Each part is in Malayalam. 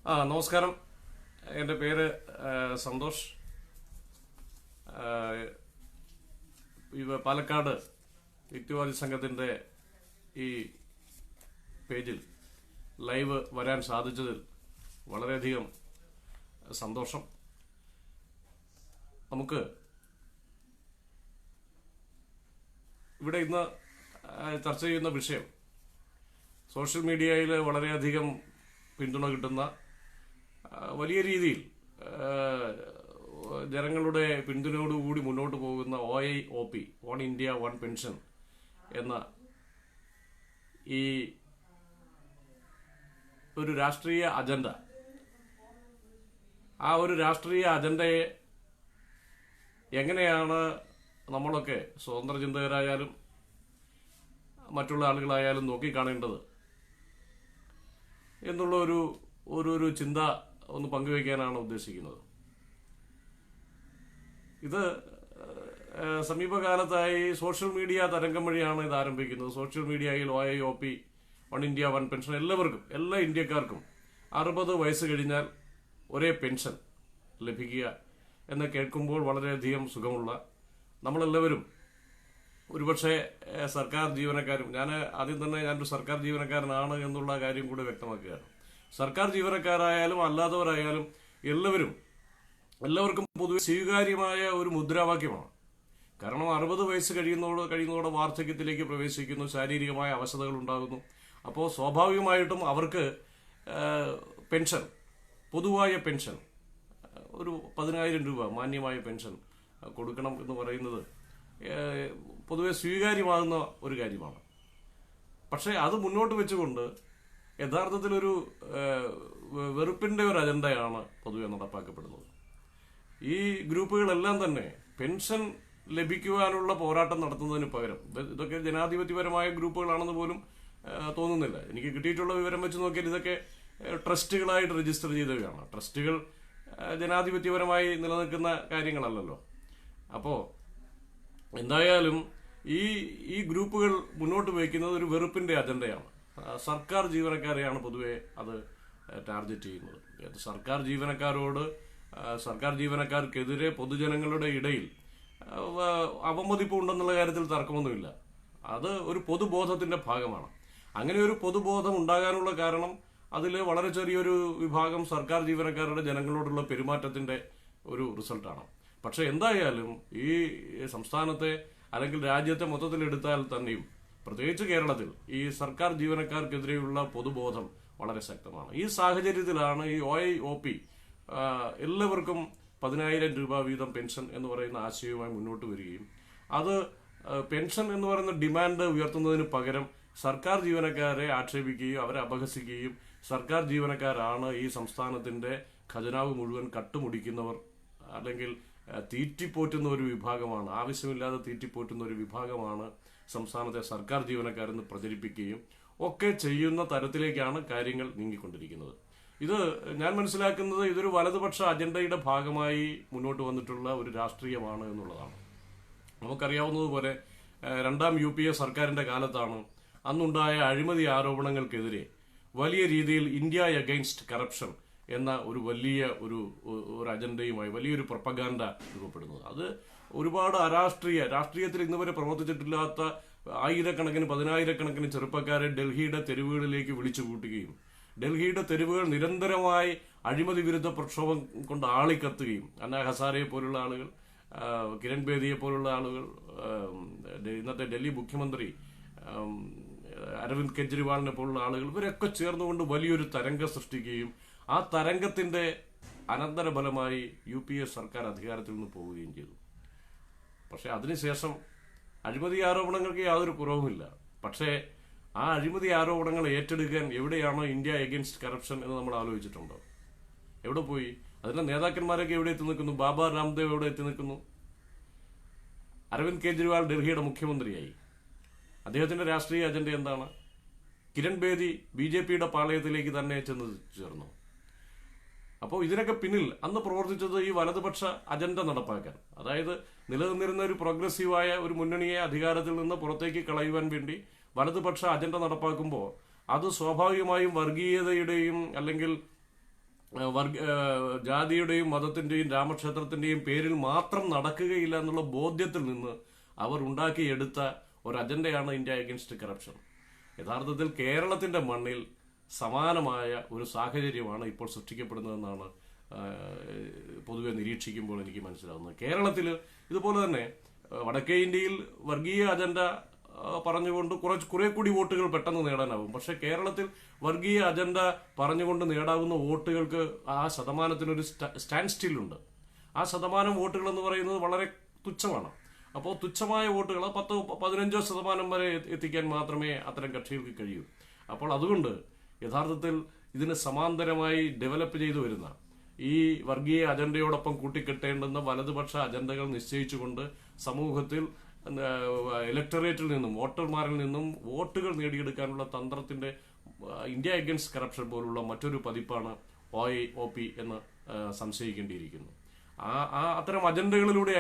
നമസ്കാരം. എൻ്റെ പേര് സന്തോഷ്. പാലക്കാട് യുക്തിവാദി സംഘത്തിൻ്റെ ഈ പേജിൽ ലൈവ് വരാൻ സാധിച്ചതിൽ വളരെയധികം സന്തോഷം. നമുക്ക് ഇവിടെ ഇന്ന് ചർച്ച ചെയ്യുന്ന വിഷയം സോഷ്യൽ മീഡിയയിൽ വളരെയധികം പിന്തുണ കിട്ടുന്ന വലിയ രീതിയിൽ ജനങ്ങളുടെ പിന്തുണയോടുകൂടി മുന്നോട്ട് പോകുന്ന OIOP, one India one pension എന്ന ഈ ഒരു രാഷ്ട്രീയ അജണ്ട, ആ ഒരു രാഷ്ട്രീയ അജണ്ടയെ എങ്ങനെയാണ് നമ്മളൊക്കെ സ്വതന്ത്ര ചിന്തകരായാലും മറ്റുള്ള ആളുകളായാലും നോക്കിക്കാണേണ്ടത് എന്നുള്ള ഒരു ചിന്ത ഒന്ന് പങ്കുവയ്ക്കാനാണ് ഉദ്ദേശിക്കുന്നത്. ഇത് സമീപകാലത്തായി സോഷ്യൽ മീഡിയ തരംഗം വഴിയാണ് ഇത് ആരംഭിക്കുന്നത്. സോഷ്യൽ മീഡിയയിൽ OIOP, one India one pension എല്ലാവർക്കും, എല്ലാ ഇന്ത്യക്കാർക്കും 60 വയസ്സ് കഴിഞ്ഞാൽ ഒരേ പെൻഷൻ ലഭിക്കുക എന്ന് കേൾക്കുമ്പോൾ വളരെയധികം സുഖമുള്ള, നമ്മളെല്ലാവരും ഒരുപക്ഷെ സർക്കാർ ജീവനക്കാരും, ആദ്യം തന്നെ ഞാനൊരു സർക്കാർ ജീവനക്കാരനാണ് എന്നുള്ള കാര്യം കൂടെ വ്യക്തമാക്കുകയാണ്. സർക്കാർ ജീവനക്കാരായാലും അല്ലാത്തവരായാലും എല്ലാവർക്കും പൊതുവെ സ്വീകാര്യമായ ഒരു മുദ്രാവാക്യമാണ്. കാരണം 60 വയസ്സ് കഴിയുന്നതോടെ വാർദ്ധക്യത്തിലേക്ക് പ്രവേശിക്കുന്നു, ശാരീരികമായ അവശതകൾ ഉണ്ടാകുന്നു. അപ്പോൾ സ്വാഭാവികമായിട്ടും അവർക്ക് പെൻഷൻ, പൊതുവായ പെൻഷൻ, ഒരു 10,000 രൂപ മാന്യമായ പെൻഷൻ കൊടുക്കണം എന്ന് പറയുന്നത് പൊതുവെ സ്വീകാര്യമാകുന്ന ഒരു കാര്യമാണ്. പക്ഷേ അത് മുന്നോട്ട് വെച്ചുകൊണ്ട് യഥാർത്ഥത്തിലൊരു വെറുപ്പിന്റെ ഒരു അജണ്ടയാണ് പൊതുവെ നടപ്പാക്കപ്പെടുന്നത്. ഈ ഗ്രൂപ്പുകളെല്ലാം തന്നെ പെൻഷൻ ലഭിക്കുവാനുള്ള പോരാട്ടം നടത്തുന്നതിന് പകരം, ഇതൊക്കെ ജനാധിപത്യപരമായ ഗ്രൂപ്പുകളാണെന്ന് പോലും തോന്നുന്നില്ല. എനിക്ക് കിട്ടിയിട്ടുള്ള വിവരം വെച്ച് നോക്കിയാൽ ഇതൊക്കെ ട്രസ്റ്റുകളായിട്ട് രജിസ്റ്റർ ചെയ്തവയാണ്. ട്രസ്റ്റുകൾ ജനാധിപത്യപരമായി നിലനിൽക്കുന്ന കാര്യങ്ങളല്ലല്ലോ. അപ്പോൾ എന്തായാലും ഈ ഗ്രൂപ്പുകൾ മുന്നോട്ട് വയ്ക്കുന്നത് ഒരു വെറുപ്പിന്റെ അജണ്ടയാണ്. സർക്കാർ ജീവനക്കാരെയാണ് പൊതുവെ അത് ടാർഗറ്റ് ചെയ്യുന്നത്. സർക്കാർ ജീവനക്കാർക്കെതിരെ പൊതുജനങ്ങളുടെ ഇടയിൽ അവമതിപ്പ് ഉണ്ടെന്നുള്ള കാര്യത്തിൽ തർക്കമൊന്നുമില്ല. അത് ഒരു പൊതുബോധത്തിന്റെ ഭാഗമാണ്. അങ്ങനെ ഒരു പൊതുബോധം ഉണ്ടാകാനുള്ള കാരണം അതിൽ വളരെ ചെറിയൊരു വിഭാഗം സർക്കാർ ജീവനക്കാരുടെ ജനങ്ങളോടുള്ള പെരുമാറ്റത്തിന്റെ ഒരു റിസൾട്ടാണ്. പക്ഷെ എന്തായാലും ഈ സംസ്ഥാനത്തെ അല്ലെങ്കിൽ രാജ്യത്തെ മൊത്തത്തിലെടുത്താൽ തന്നെയും, പ്രത്യേകിച്ച് കേരളത്തിൽ, ഈ സർക്കാർ ജീവനക്കാർക്കെതിരെയുള്ള പൊതുബോധം വളരെ ശക്തമാണ്. ഈ സാഹചര്യത്തിലാണ് ഈ OIOP എല്ലാവർക്കും 10,000 രൂപ വീതം പെൻഷൻ എന്ന് പറയുന്ന ആശയവുമായി മുന്നോട്ട് വരികയും അത് പെൻഷൻ എന്ന് പറയുന്ന ഡിമാൻഡ് ഉയർത്തുന്നതിന് പകരം സർക്കാർ ജീവനക്കാരെ ആക്ഷേപിക്കുകയും അവരെ അപഹസിക്കുകയും സർക്കാർ ജീവനക്കാരാണ് ഈ സംസ്ഥാനത്തിന്റെ ഖജനാവ് മുഴുവൻ കട്ടുമുടിക്കുന്നവർ, അല്ലെങ്കിൽ തീറ്റിപ്പോറ്റുന്ന ഒരു വിഭാഗമാണ്, ആവശ്യമില്ലാതെ തീറ്റിപ്പോറ്റുന്ന ഒരു വിഭാഗമാണ് സംസ്ഥാനത്തെ സർക്കാർ ജീവനക്കാരെന്ന് പ്രചരിപ്പിക്കുകയും ഒക്കെ ചെയ്യുന്ന തരത്തിലേക്കാണ് കാര്യങ്ങൾ നീങ്ങിക്കൊണ്ടിരിക്കുന്നത്. ഇത് ഞാൻ മനസ്സിലാക്കുന്നത് ഇതൊരു വലതുപക്ഷ അജണ്ടയുടെ ഭാഗമായി മുന്നോട്ട് വന്നിട്ടുള്ള ഒരു രാഷ്ട്രീയമാണ് എന്നുള്ളതാണ്. നമുക്കറിയാവുന്നതുപോലെ 2ാം UPA സർക്കാരിന്റെ കാലത്താണ് അന്നുണ്ടായ അഴിമതി ആരോപണങ്ങൾക്കെതിരെ വലിയ രീതിയിൽ ഇന്ത്യ അഗെയിൻസ്റ്റ് കറപ്ഷൻ എന്ന ഒരു വലിയ ഒരു അജണ്ടയുമായി വലിയൊരു പ്രൊപ്പഗാൻഡ രൂപപ്പെടുന്നത്. അത് ഒരുപാട് രാഷ്ട്രീയത്തിൽ ഇന്നുവരെ പ്രവർത്തിച്ചിട്ടില്ലാത്ത ആയിരക്കണക്കിന് 10,000-കണക്കിന് ചെറുപ്പക്കാരെ ഡൽഹിയുടെ തെരുവുകളിലേക്ക് വിളിച്ചു കൂട്ടുകയും ഡൽഹിയുടെ തെരുവുകൾ നിരന്തരമായി അഴിമതി വിരുദ്ധ പ്രക്ഷോഭം കൊണ്ട് ആളിക്കത്തുകയും അന്നാ ഹസാരയെ പോലുള്ള ആളുകൾ, കിരൺ ബേദിയെ പോലുള്ള ആളുകൾ, ഇന്നത്തെ ഡൽഹി മുഖ്യമന്ത്രി അരവിന്ദ് കെജ്രിവാളിനെ പോലുള്ള ആളുകൾ, ഇവരൊക്കെ ചേർന്നുകൊണ്ട് വലിയൊരു തരംഗം സൃഷ്ടിക്കുകയും ആ തരംഗത്തിന്റെ അനന്തരഫലമായി UPA സർക്കാർ അധികാരത്തിൽ നിന്ന് പോവുകയും ചെയ്തു. പക്ഷെ അതിനുശേഷം അഴിമതി ആരോപണങ്ങൾക്ക് യാതൊരു കുറവുമില്ല. പക്ഷേ ആ അഴിമതി ആരോപണങ്ങൾ ഏറ്റെടുക്കാൻ എവിടെയാണോ ഇന്ത്യ അഗെയിൻസ്റ്റ് കറപ്ഷൻ എന്ന് നമ്മൾ ആലോചിച്ചിട്ടുണ്ടോ? എവിടെ പോയി? അതിന്റെ നേതാക്കന്മാരൊക്കെ എവിടെ എത്തി നിൽക്കുന്നു? ബാബ രാംദേവ് എവിടെ എത്തി നിൽക്കുന്നു? അരവിന്ദ് കെജ്രിവാൾ ഡൽഹിയുടെ മുഖ്യമന്ത്രിയായി. അദ്ദേഹത്തിന്റെ രാഷ്ട്രീയ അജണ്ട എന്താണ്? കിരൺ ബേദി BJPയുടെ പാളയത്തിലേക്ക് തന്നെ ചെന്ന് ചേർന്നു. അപ്പോൾ ഇതിനൊക്കെ പിന്നിൽ അന്ന് പ്രവർത്തിച്ചത് ഈ വലതുപക്ഷ അജണ്ട നടപ്പാക്കാൻ, അതായത് നിലനിന്നിരുന്ന ഒരു പ്രോഗ്രസീവായ ഒരു മുന്നണിയെ അധികാരത്തിൽ നിന്ന് പുറത്തേക്ക് കളയുവാൻ വേണ്ടി വലതുപക്ഷ അജണ്ട നടപ്പാക്കുമ്പോൾ അത് സ്വാഭാവികമായും വർഗീയതയുടെയും അല്ലെങ്കിൽ ജാതിയുടെയും മതത്തിന്റെയും രാമക്ഷേത്രത്തിന്റെയും പേരിൽ മാത്രം നടക്കുകയില്ല എന്നുള്ള ബോധ്യത്തിൽ നിന്ന് അവർ ഉണ്ടാക്കിയെടുത്ത ഒരു അജണ്ടയാണ് ഇന്ത്യ അഗൈൻസ്റ്റ് കറപ്ഷൻ. യഥാർത്ഥത്തിൽ കേരളത്തിന്റെ മണ്ണിൽ സമാനമായ ഒരു സാഹചര്യമാണ് ഇപ്പോൾ സൃഷ്ടിക്കപ്പെടുന്നതെന്നാണ് പൊതുവെ നിരീക്ഷിക്കുമ്പോൾ എനിക്ക് മനസ്സിലാവുന്നത്. കേരളത്തിൽ ഇതുപോലെ തന്നെ വടക്കേ ഇന്ത്യയിൽ വർഗീയ അജണ്ട പറഞ്ഞുകൊണ്ട് കുറെ കൂടി വോട്ടുകൾ പെട്ടെന്ന് നേടാനാവും. പക്ഷെ കേരളത്തിൽ വർഗീയ അജണ്ട പറഞ്ഞുകൊണ്ട് നേടാവുന്ന വോട്ടുകൾക്ക് ആ ശതമാനത്തിനൊരു സ്റ്റാൻഡ് സ്റ്റില്ലുണ്ട്. ആ ശതമാനം വോട്ടുകൾ എന്ന് പറയുന്നത് വളരെ തുച്ഛമാണ്. അപ്പോൾ തുച്ഛമായ വോട്ടുകൾ 10-15% വരെ എത്തിക്കാൻ മാത്രമേ അത്തരം കക്ഷികൾക്ക് കഴിയൂ. അപ്പോൾ അതുകൊണ്ട് യഥാർത്ഥത്തിൽ ഇതിന് സമാന്തരമായി ഡെവലപ്പ് ചെയ്തു വരുന്ന ഈ വർഗീയ അജണ്ടയോടൊപ്പം കൂട്ടിക്കെട്ടേണ്ടുന്ന വലതുപക്ഷ അജണ്ടകൾ നിശ്ചയിച്ചുകൊണ്ട് സമൂഹത്തിൽ ഇലക്ടറേറ്റിൽ നിന്നും വോട്ടർമാരിൽ നിന്നും വോട്ടുകൾ നേടിയെടുക്കാനുള്ള തന്ത്രത്തിന്റെ ഇന്ത്യ അഗൈൻസ്റ്റ് കറപ്ഷൻ പോലുള്ള മറ്റൊരു പതിപ്പാണ് OIOP എന്ന് സംശയിക്കേണ്ടിയിരിക്കുന്നു. അത്തരം അജണ്ടകളിലൂടെ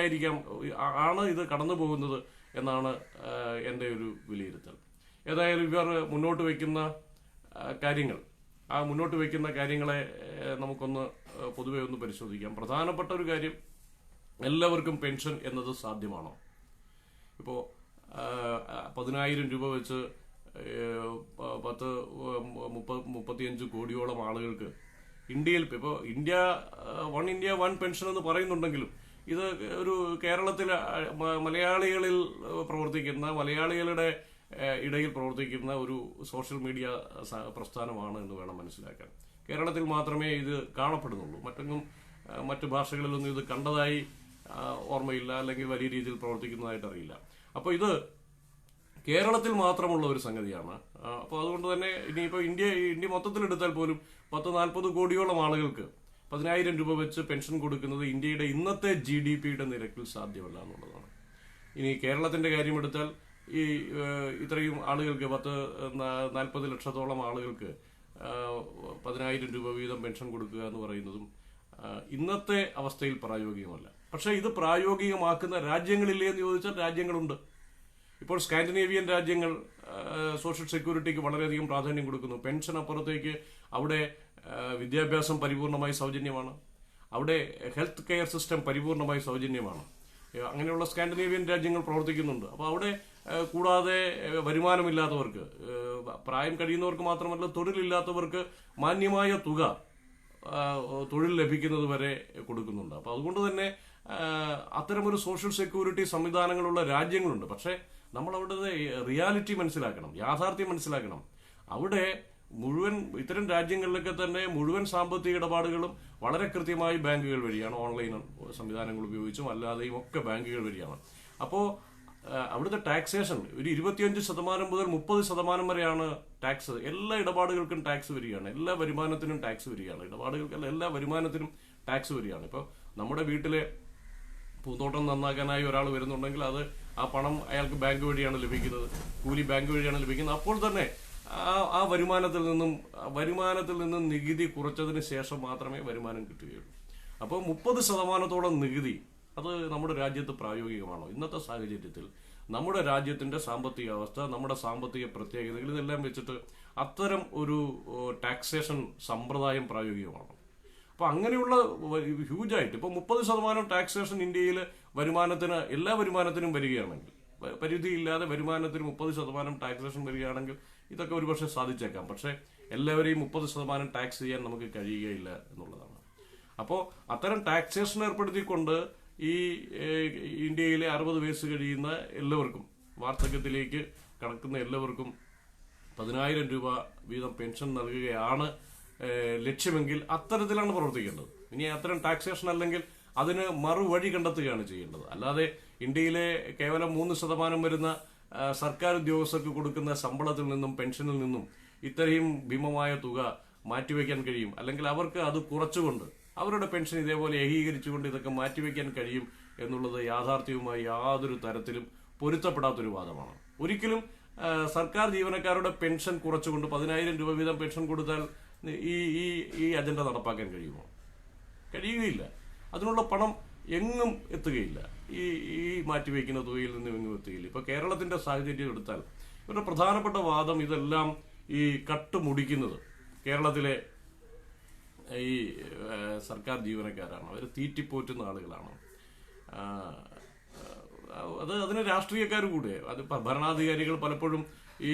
ആണ് ഇത് കടന്നു പോകുന്നത് എന്നാണ് എൻ്റെ ഒരു വിലയിരുത്തൽ. ഏതായാലും ഇവർ മുന്നോട്ട് വയ്ക്കുന്ന കാര്യങ്ങളെ നമുക്കൊന്ന് പൊതുവെ ഒന്ന് പരിശോധിക്കാം. പ്രധാനപ്പെട്ട ഒരു കാര്യം, എല്ലാവർക്കും പെൻഷൻ എന്നത് സാധ്യമാണോ? ഇപ്പോൾ 10,000 രൂപ വെച്ച് 35 കോടിയോളം ആളുകൾക്ക് ഇന്ത്യയിൽ ഇപ്പോൾ വൺ ഇന്ത്യ വൺ പെൻഷൻ എന്ന് പറയുന്നുണ്ടെങ്കിലും ഇത് ഒരു കേരളത്തിലെ മലയാളികളിൽ പ്രവർത്തിക്കുന്ന മലയാളികളുടെ ഇടയിൽ പ്രവർത്തിക്കുന്ന ഒരു സോഷ്യൽ മീഡിയ പ്രസ്ഥാനമാണ് എന്ന് വേണം മനസ്സിലാക്കാൻ. കേരളത്തിൽ മാത്രമേ ഇത് കാണപ്പെടുന്നുള്ളൂ. മറ്റു ഭാഷകളിലൊന്നും ഇത് കണ്ടതായി ഓർമ്മയില്ല, അല്ലെങ്കിൽ വലിയ രീതിയിൽ പ്രവർത്തിക്കുന്നതായിട്ട് അറിയില്ല. അപ്പോൾ ഇത് കേരളത്തിൽ മാത്രമുള്ള ഒരു സംഗതിയാണ്. അപ്പോൾ അതുകൊണ്ട് തന്നെ ഇനിയിപ്പോൾ ഇന്ത്യ മൊത്തത്തിലെടുത്താൽ പോലും 40 കോടിയോളം ആളുകൾക്ക് 10,000 രൂപ വെച്ച് പെൻഷൻ കൊടുക്കുന്നത് ഇന്ത്യയുടെ ഇന്നത്തെ GDP-യുടെ നിരക്കിൽ സാധ്യമല്ല എന്നുള്ളതാണ്. ഇനി കേരളത്തിന്റെ കാര്യമെടുത്താൽ ഇത്രയും ആളുകൾക്ക് 40 ലക്ഷത്തോളം ആളുകൾക്ക് 10,000 രൂപ വീതം പെൻഷൻ കൊടുക്കുക എന്ന് പറയുന്നതും ഇന്നത്തെ അവസ്ഥയിൽ പ്രായോഗികമല്ല. പക്ഷെ ഇത് പ്രായോഗികമാക്കുന്ന രാജ്യങ്ങളില്ലേ എന്ന് ചോദിച്ചാൽ രാജ്യങ്ങളുണ്ട്. ഇപ്പോൾ സ്കാൻഡിനേവിയൻ രാജ്യങ്ങൾ സോഷ്യൽ സെക്യൂരിറ്റിക്ക് വളരെയധികം പ്രാധാന്യം കൊടുക്കുന്നു. പെൻഷൻ അപ്പുറത്തേക്ക് അവിടെ വിദ്യാഭ്യാസം പരിപൂർണമായി സൗജന്യമാണ്, അവിടെ ഹെൽത്ത് കെയർ സിസ്റ്റം പരിപൂർണമായി സൗജന്യമാണ്. അങ്ങനെയുള്ള സ്കാൻഡിനേവിയൻ രാജ്യങ്ങൾ പ്രവർത്തിക്കുന്നുണ്ട്. അപ്പോൾ അവിടെ കൂടാതെ വരുമാനമില്ലാത്തവർക്ക്, പ്രായം കഴിയുന്നവർക്ക് മാത്രമല്ല തൊഴിലില്ലാത്തവർക്ക് മാന്യമായ തുക തൊഴിൽ ലഭിക്കുന്നത് വരെ കൊടുക്കുന്നുണ്ട്. അപ്പോൾ അതുകൊണ്ട് തന്നെ അത്തരമൊരു സോഷ്യൽ സെക്യൂരിറ്റി സംവിധാനങ്ങളുള്ള രാജ്യങ്ങളുണ്ട്. പക്ഷേ നമ്മൾ അവിടുത്തെ റിയാലിറ്റി മനസ്സിലാക്കണം, യാഥാർത്ഥ്യം മനസ്സിലാക്കണം. അവിടെ മുഴുവൻ ഇത്തരം രാജ്യങ്ങളിലൊക്കെ തന്നെ മുഴുവൻ സാമ്പത്തിക ഇടപാടുകളും വളരെ കൃത്യമായി ബാങ്കുകൾ വഴിയാണ്, ഓൺലൈൻ സംവിധാനങ്ങൾ ഉപയോഗിച്ചും അല്ലാതെയും ഒക്കെ ബാങ്കുകൾ വഴിയാണ്. അപ്പോൾ അവിടുത്തെ ടാക്സേഷൻ ഒരു 25% മുതൽ 30% വരെയാണ് ടാക്സ്. എല്ലാ ഇടപാടുകൾക്കും ടാക്സ് വരികയാണ്, എല്ലാ വരുമാനത്തിനും ടാക്സ് വരികയാണ്, ഇടപാടുകൾക്കല്ല എല്ലാ വരുമാനത്തിനും ടാക്സ് വരികയാണ്. ഇപ്പോൾ നമ്മുടെ വീട്ടിലെ പൂന്തോട്ടം നന്നാക്കാനായി ഒരാൾ വരുന്നുണ്ടെങ്കിൽ ആ പണം അയാൾക്ക് ബാങ്ക് വഴിയാണ് ലഭിക്കുന്നത്, കൂലി ബാങ്ക് വഴിയാണ് ലഭിക്കുന്നത്. അപ്പോൾ തന്നെ ആ വരുമാനത്തിൽ നിന്നും നികുതി കുറച്ചതിന് ശേഷം മാത്രമേ വരുമാനം കിട്ടുകയുള്ളൂ. അപ്പോൾ 30%-ഓളം നികുതി അത് നമ്മുടെ രാജ്യത്ത് പ്രായോഗികമാണോ? ഇന്നത്തെ സാഹചര്യത്തിൽ നമ്മുടെ രാജ്യത്തിന്റെ സാമ്പത്തിക അവസ്ഥ, നമ്മുടെ സാമ്പത്തിക പ്രത്യേകതകൾ ഇതെല്ലാം വെച്ചിട്ട് അത്തരം ഒരു ടാക്സേഷൻ സമ്പ്രദായം പ്രായോഗികമാണോ? അപ്പൊ അങ്ങനെയുള്ള ഹ്യൂജായിട്ട് ഇപ്പോൾ 30% ടാക്സേഷൻ ഇന്ത്യയിൽ എല്ലാ വരുമാനത്തിനും വരികയാണെങ്കിൽ, പരിധിയില്ലാതെ വരുമാനത്തിന് 30% ടാക്സേഷൻ വരികയാണെങ്കിൽ ഇതൊക്കെ ഒരുപക്ഷെ സാധിച്ചേക്കാം. പക്ഷെ എല്ലാവരെയും 30% ടാക്സ് ചെയ്യാൻ നമുക്ക് കഴിയുകയില്ല എന്നുള്ളതാണ്. അപ്പോൾ അത്തരം ടാക്സേഷൻ ഏർപ്പെടുത്തിക്കൊണ്ട് ഈ ഇന്ത്യയിലെ 60 വയസ്സ് കഴിയുന്ന എല്ലാവർക്കും, വാർദ്ധക്യത്തിലേക്ക് കടക്കുന്ന എല്ലാവർക്കും 10,000 രൂപ വീതം പെൻഷൻ നൽകുകയാണ് ലക്ഷ്യമെങ്കിൽ അത്തരത്തിലാണ് പ്രവർത്തിക്കേണ്ടത്. ഇനി അത്തരം ടാക്സേഷൻ അല്ലെങ്കിൽ അതിന് മറുവഴി കണ്ടെത്തുകയാണ് ചെയ്യേണ്ടത്. അല്ലാതെ ഇന്ത്യയിലെ കേവലം 3% വരുന്ന സർക്കാർ ഉദ്യോഗസ്ഥർക്ക് കൊടുക്കുന്ന ശമ്പളത്തിൽ നിന്നും പെൻഷനിൽ നിന്നും ഇത്രയും ഭീമമായ തുക മാറ്റിവെക്കാൻ കഴിയും, അല്ലെങ്കിൽ അവർക്ക് അത് കുറച്ചുകൊണ്ട് അവരുടെ പെൻഷൻ ഇതേപോലെ ഏകീകരിച്ചുകൊണ്ട് ഇതൊക്കെ മാറ്റിവെക്കാൻ കഴിയും എന്നുള്ളത് യാഥാർത്ഥ്യവുമായി യാതൊരു തരത്തിലും പൊരുത്തപ്പെടാത്തൊരു വാദമാണ്. ഒരിക്കലും സർക്കാർ ജീവനക്കാരുടെ പെൻഷൻ കുറച്ചുകൊണ്ട് 10,000 രൂപ വീതം പെൻഷൻ കൊടുത്താൽ ഈ അജണ്ട നടപ്പാക്കാൻ കഴിയുമോ? കഴിയുകയില്ല. അതിനുള്ള പണം എങ്ങും എത്തുകയില്ല. ഈ മാറ്റിവെക്കുന്ന തുകയിൽ നിന്നും എങ്ങും എത്തുകയില്ല. ഇപ്പൊ കേരളത്തിന്റെ സാഹചര്യം എടുത്താൽ ഇവരുടെ പ്രധാനപ്പെട്ട വാദം ഇതെല്ലാം ഈ കട്ടുമുടിക്കുന്നത് കേരളത്തിലെ ഈ സർക്കാർ ജീവനക്കാരാണ്. അവർ തീറ്റിപ്പോറ്റുന്ന ആളുകളാണ്. അതിന് രാഷ്ട്രീയക്കാർ കൂടെ, അത് ഭരണാധികാരികൾ പലപ്പോഴും ഈ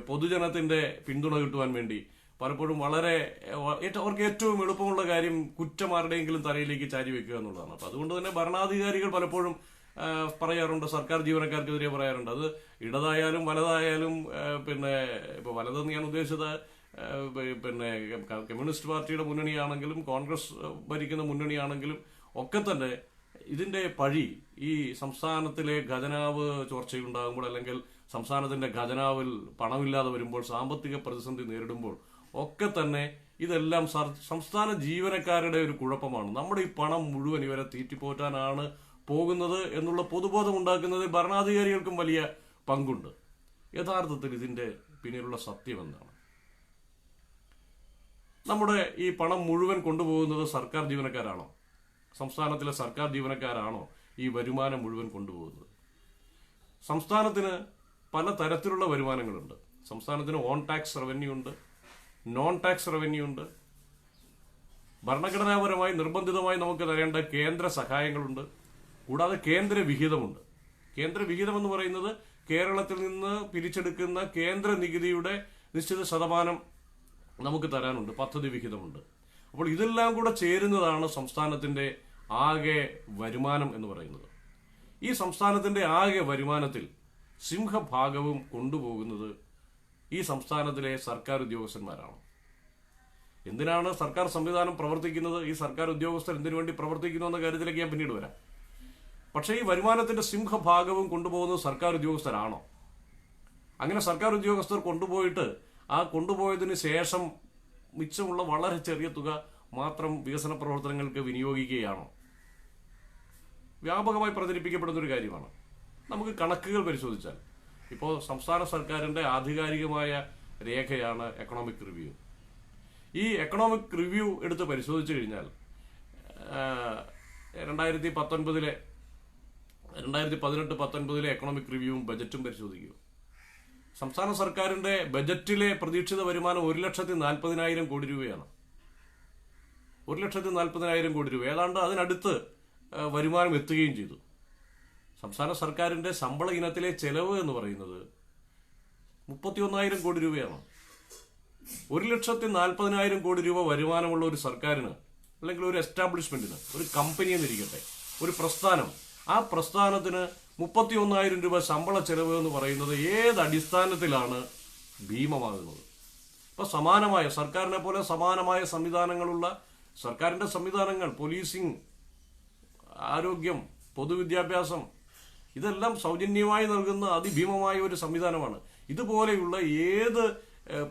പൊതുജനത്തിന്റെ പിന്തുണ കിട്ടുവാൻ വേണ്ടി പലപ്പോഴും അവർക്ക് ഏറ്റവും എളുപ്പമുള്ള കാര്യം കുറ്റമാരുടെയെങ്കിലും തലയിലേക്ക് ചാരി വെക്കുക എന്നുള്ളതാണ്. അപ്പൊ അതുകൊണ്ട് തന്നെ ഭരണാധികാരികൾ പലപ്പോഴും പറയാറുണ്ട്, സർക്കാർ ജീവനക്കാർക്കെതിരെ പറയാറുണ്ട്. അത് ഇടതായാലും വലതായാലും, പിന്നെ ഇപ്പൊ വലതെന്ന് ഞാൻ ഉദ്ദേശിച്ചത് പിന്നെ കമ്മ്യൂണിസ്റ്റ് പാർട്ടിയുടെ മുന്നണിയാണെങ്കിലും കോൺഗ്രസ് ഭരിക്കുന്ന മുന്നണിയാണെങ്കിലും ഒക്കെ തന്നെ ഇതിന്റെ പഴി ഈ സംസ്ഥാനത്തിലെ ഖജനാവ് ചോർച്ചയുണ്ടാകുമ്പോൾ, അല്ലെങ്കിൽ സംസ്ഥാനത്തിന്റെ ഖജനാവിൽ പണമില്ലാതെ വരുമ്പോൾ, സാമ്പത്തിക പ്രതിസന്ധി നേരിടുമ്പോൾ ഒക്കെ തന്നെ ഇതെല്ലാം സംസ്ഥാന ജീവനക്കാരുടെ ഒരു കുഴപ്പമാണ്. നമ്മുടെ ഈ പണം മുഴുവൻ ഇവരെ തീറ്റിപ്പോറ്റാനാണ് പോകുന്നത് എന്നുള്ള പൊതുബോധം ഉണ്ടാക്കുന്നതിൽ ഭരണാധികാരികൾക്കും വലിയ പങ്കുണ്ട്. യഥാർത്ഥത്തിൽ ഇതിന്റെ പിന്നിലുള്ള സത്യം എന്താണ്? നമ്മുടെ ഈ പണം മുഴുവൻ കൊണ്ടുപോകുന്നത് സർക്കാർ ജീവനക്കാരാണോ? സംസ്ഥാനത്തിലെ സർക്കാർ ജീവനക്കാരാണോ ഈ വരുമാനം മുഴുവൻ കൊണ്ടുപോകുന്നത്? സംസ്ഥാനത്തിന് പല തരത്തിലുള്ള വരുമാനങ്ങളുണ്ട്. സംസ്ഥാനത്തിന് ഓൺ ടാക്സ് റവന്യൂ ഉണ്ട്, നോൺ ടാക്സ് റവന്യൂ ഉണ്ട്, ഭരണഘടനാപരമായി നിർബന്ധിതമായി നമുക്ക് തരേണ്ട കേന്ദ്ര സഹായങ്ങളുണ്ട്, കൂടാതെ കേന്ദ്ര വിഹിതമുണ്ട്. കേന്ദ്ര വിഹിതം എന്ന് പറയുന്നത് കേരളത്തിൽ നിന്ന് പിരിച്ചെടുക്കുന്ന കേന്ദ്ര നികുതിയുടെ നിശ്ചിത ശതമാനം നമുക്ക് തരാനുണ്ട്, പദ്ധതി വിഹിതമുണ്ട്. അപ്പോൾ ഇതെല്ലാം കൂടെ ചേരുന്നതാണ് സംസ്ഥാനത്തിന്റെ ആകെ വരുമാനം എന്ന് പറയുന്നത്. ഈ സംസ്ഥാനത്തിന്റെ ആകെ വരുമാനത്തിൽ സിംഹഭാഗവും കൊണ്ടുപോകുന്നത് ഈ സംസ്ഥാനത്തിലെ സർക്കാർ ഉദ്യോഗസ്ഥന്മാരാണ്. എന്തിനാണ് സർക്കാർ സംവിധാനം പ്രവർത്തിക്കുന്നത്, ഈ സർക്കാർ ഉദ്യോഗസ്ഥർ എന്തിനു വേണ്ടി പ്രവർത്തിക്കുന്നു എന്ന കാര്യത്തിലേക്ക് ഞാൻ പിന്നീട് വരാം. പക്ഷേ ഈ വരുമാനത്തിന്റെ സിംഹഭാഗവും കൊണ്ടുപോകുന്നത് സർക്കാർ ഉദ്യോഗസ്ഥരാണോ? അങ്ങനെ സർക്കാർ ഉദ്യോഗസ്ഥർ കൊണ്ടുപോയിട്ട് ആ കൊണ്ടുപോയതിന് ശേഷം മിച്ചമുള്ള വളരെ ചെറിയ തുക മാത്രം വികസന പ്രവർത്തനങ്ങൾക്ക് വിനിയോഗിക്കുകയാണോ? വ്യാപകമായി പ്രചരിപ്പിക്കപ്പെടുന്ന ഒരു കാര്യമാണ്. നമുക്ക് കണക്കുകൾ പരിശോധിച്ചാൽ ഇപ്പോൾ സംസ്ഥാന സർക്കാരിന്റെ ആധികാരികമായ രേഖയാണ് എക്കണോമിക് റിവ്യൂ. ഈ എക്കണോമിക് റിവ്യൂ എടുത്ത് പരിശോധിച്ചു കഴിഞ്ഞാൽ 2018-19 എക്കണോമിക് റിവ്യൂവും ബജറ്റും പരിശോധിക്കുക. സംസ്ഥാന സർക്കാരിന്റെ ബജറ്റിലെ പ്രതീക്ഷിത വരുമാനം 1,40,40,000 കോടി രൂപയാണ്. 1,40,40,000 കോടി രൂപ, ഏതാണ്ട് അതിനടുത്ത് വരുമാനം എത്തുകയും ചെയ്തു. സംസ്ഥാന സർക്കാരിന്റെ ശമ്പള ഇനത്തിലെ ചെലവ് എന്ന് പറയുന്നത് 31,000 കോടി രൂപയാണ്. 1,40,40,000 കോടി രൂപ വരുമാനമുള്ള ഒരു സർക്കാരിന്, അല്ലെങ്കിൽ ഒരു എസ്റ്റാബ്ലിഷ്മെന്റിന്, ഒരു കമ്പനി എന്നിരിക്കട്ടെ, ഒരു പ്രസ്ഥാനം, ആ പ്രസ്ഥാനത്തിന് 31,000 രൂപ ശമ്പള ചെലവ് എന്ന് പറയുന്നത് ഏത് അടിസ്ഥാനത്തിലാണ് ഭീമമാകുന്നത്? ഇപ്പൊ സമാനമായ സർക്കാരിനെ പോലെ സമാനമായ സംവിധാനങ്ങളുള്ള സർക്കാരിന്റെ സംവിധാനങ്ങൾ, പോലീസിംഗ്, ആരോഗ്യം, പൊതുവിദ്യാഭ്യാസം, ഇതെല്ലാം സൗജന്യമായി നൽകുന്ന അതിഭീമമായ ഒരു സംവിധാനമാണ്. ഇതുപോലെയുള്ള ഏത്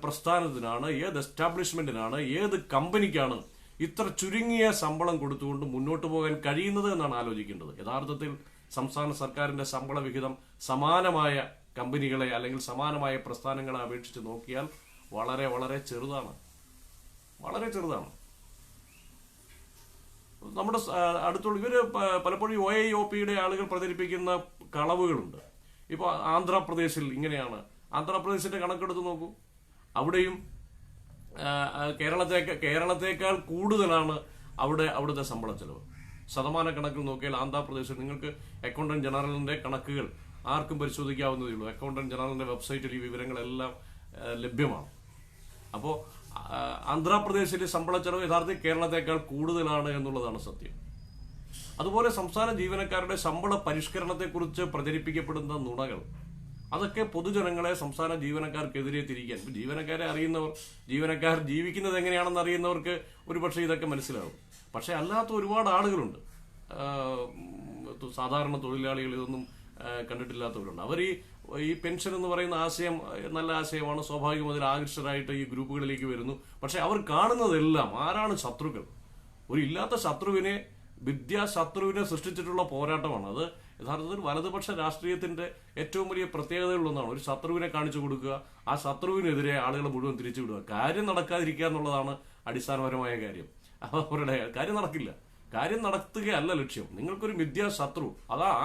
പ്രസ്ഥാനത്തിനാണ്, ഏത് എസ്റ്റാബ്ലിഷ്മെന്റിനാണ്, ഏത് കമ്പനിക്കാണ് ഇത്ര ചുരുങ്ങിയ ശമ്പളം കൊടുത്തുകൊണ്ട് മുന്നോട്ട് പോകാൻ കഴിയുന്നത് എന്നാണ് ആലോചിക്കേണ്ടത്. യഥാർത്ഥത്തിൽ സംസ്ഥാന സർക്കാരിന്റെ ശമ്പള വിഹിതം സമാനമായ കമ്പനികളെ അല്ലെങ്കിൽ സമാനമായ പ്രസ്ഥാനങ്ങളെ അപേക്ഷിച്ച് നോക്കിയാൽ വളരെ വളരെ ചെറുതാണ്, വളരെ ചെറുതാണ്. നമ്മുടെ അടുത്തുള്ള ഇവര് പലപ്പോഴും OIOPയുടെ ആളുകൾ പ്രചരിപ്പിക്കുന്ന കളവുകളുണ്ട്. ഇപ്പൊ ആന്ധ്രാപ്രദേശിൽ ഇങ്ങനെയാണ്. ആന്ധ്രാപ്രദേശിന്റെ കണക്കെടുത്ത് നോക്കൂ. അവിടെയും കേരളത്തെക്കാൾ കൂടുതലാണ് അവിടുത്തെ ശമ്പള ചെലവ്. ശതമാന കണക്കിൽ നോക്കിയാൽ ആന്ധ്രാപ്രദേശിൽ നിങ്ങൾക്ക് അക്കൗണ്ടന്റ് ജനറലിന്റെ കണക്കുകൾ ആർക്കും പരിശോധിക്കാവുന്നതേ ഉള്ളൂ. അക്കൗണ്ടന്റ് ജനറലിന്റെ വെബ്സൈറ്റിൽ ഈ വിവരങ്ങളെല്ലാം ലഭ്യമാണ്. അപ്പോൾ ആന്ധ്രാപ്രദേശിലെ ശമ്പള ചെലവ് യഥാർത്ഥത്തിൽ കേരളത്തെക്കാൾ കൂടുതലാണ് എന്നുള്ളതാണ് സത്യം. അതുപോലെ സംസ്ഥാന ജീവനക്കാരുടെ ശമ്പള പരിഷ്കരണത്തെക്കുറിച്ച് പ്രചരിപ്പിക്കപ്പെടുന്ന നുണകൾ, അതൊക്കെ പൊതുജനങ്ങളെ സംസ്ഥാന ജീവനക്കാർക്കെതിരെ തിരിക്കാൻ, ജീവനക്കാരെ അറിയുന്നവർ, ജീവനക്കാർ ജീവിക്കുന്നത് എങ്ങനെയാണെന്ന് അറിയുന്നവർക്ക് ഒരുപക്ഷെ ഇതൊക്കെ മനസ്സിലാവും. പക്ഷെ അല്ലാത്ത ഒരുപാട് ആളുകളുണ്ട്, സാധാരണ തൊഴിലാളികൾ, ഇതൊന്നും കണ്ടിട്ടില്ലാത്തവരുണ്ട്. അവർ ഈ പെൻഷൻ എന്ന് പറയുന്ന ആശയം നല്ല ആശയമാണ്, സ്വാഭാവികം അതിൽ ആകർഷകരായിട്ട് ഈ ഗ്രൂപ്പുകളിലേക്ക് വരുന്നു. പക്ഷെ അവർ കാണുന്നതെല്ലാം ആരാണ് ശത്രുക്കൾ? ഒരു ഇല്ലാത്ത ശത്രുവിനെ, വിദ്യാശത്രുവിനെ സൃഷ്ടിച്ചിട്ടുള്ള പോരാട്ടമാണ് അത്. യഥാർത്ഥത്തിൽ വലതുപക്ഷ രാഷ്ട്രീയത്തിന്റെ ഏറ്റവും വലിയ പ്രത്യേകതകളിലൊന്നാണ് ഒരു ശത്രുവിനെ കാണിച്ചു കൊടുക്കുക, ആ ശത്രുവിനെതിരെ ആളുകളെ മുഴുവൻ തിരിച്ചുവിടുക. കാര്യം നടക്കാതിരിക്കുക എന്നുള്ളതാണ് അടിസ്ഥാനപരമായ കാര്യം. അവരുടെ കാര്യം നടക്കില്ല. കാര്യം നടത്തുകയല്ല ലക്ഷ്യം. നിങ്ങൾക്കൊരു വിദ്യാശത്രു,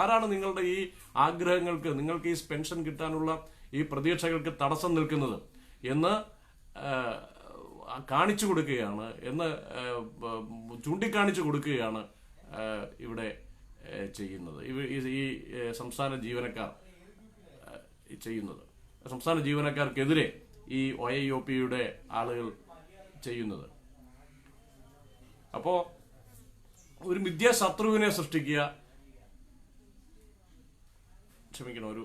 ആരാണ് നിങ്ങളുടെ ഈ ആഗ്രഹങ്ങൾക്ക്, നിങ്ങൾക്ക് ഈ പെൻഷൻ കിട്ടാനുള്ള ഈ പ്രതീക്ഷകൾക്ക് തടസ്സം നിൽക്കുന്നത് എന്ന് കാണിച്ചു കൊടുക്കുകയാണ് എന്ന് ചൂണ്ടിക്കാണിച്ചു കൊടുക്കുകയാണ് ഇവിടെ ചെയ്യുന്നത്. ഈ സംസ്ഥാന ജീവനക്കാർ ചെയ്യുന്നത്, സംസ്ഥാന ജീവനക്കാർക്കെതിരെ ഈ OIOPയുടെ ആളുകൾ ചെയ്യുന്നത്. അപ്പോ ഒരു മിഥ്യാശത്രുവിനെ സൃഷ്ടിക്കുക, ക്ഷമിക്കണം, ഒരു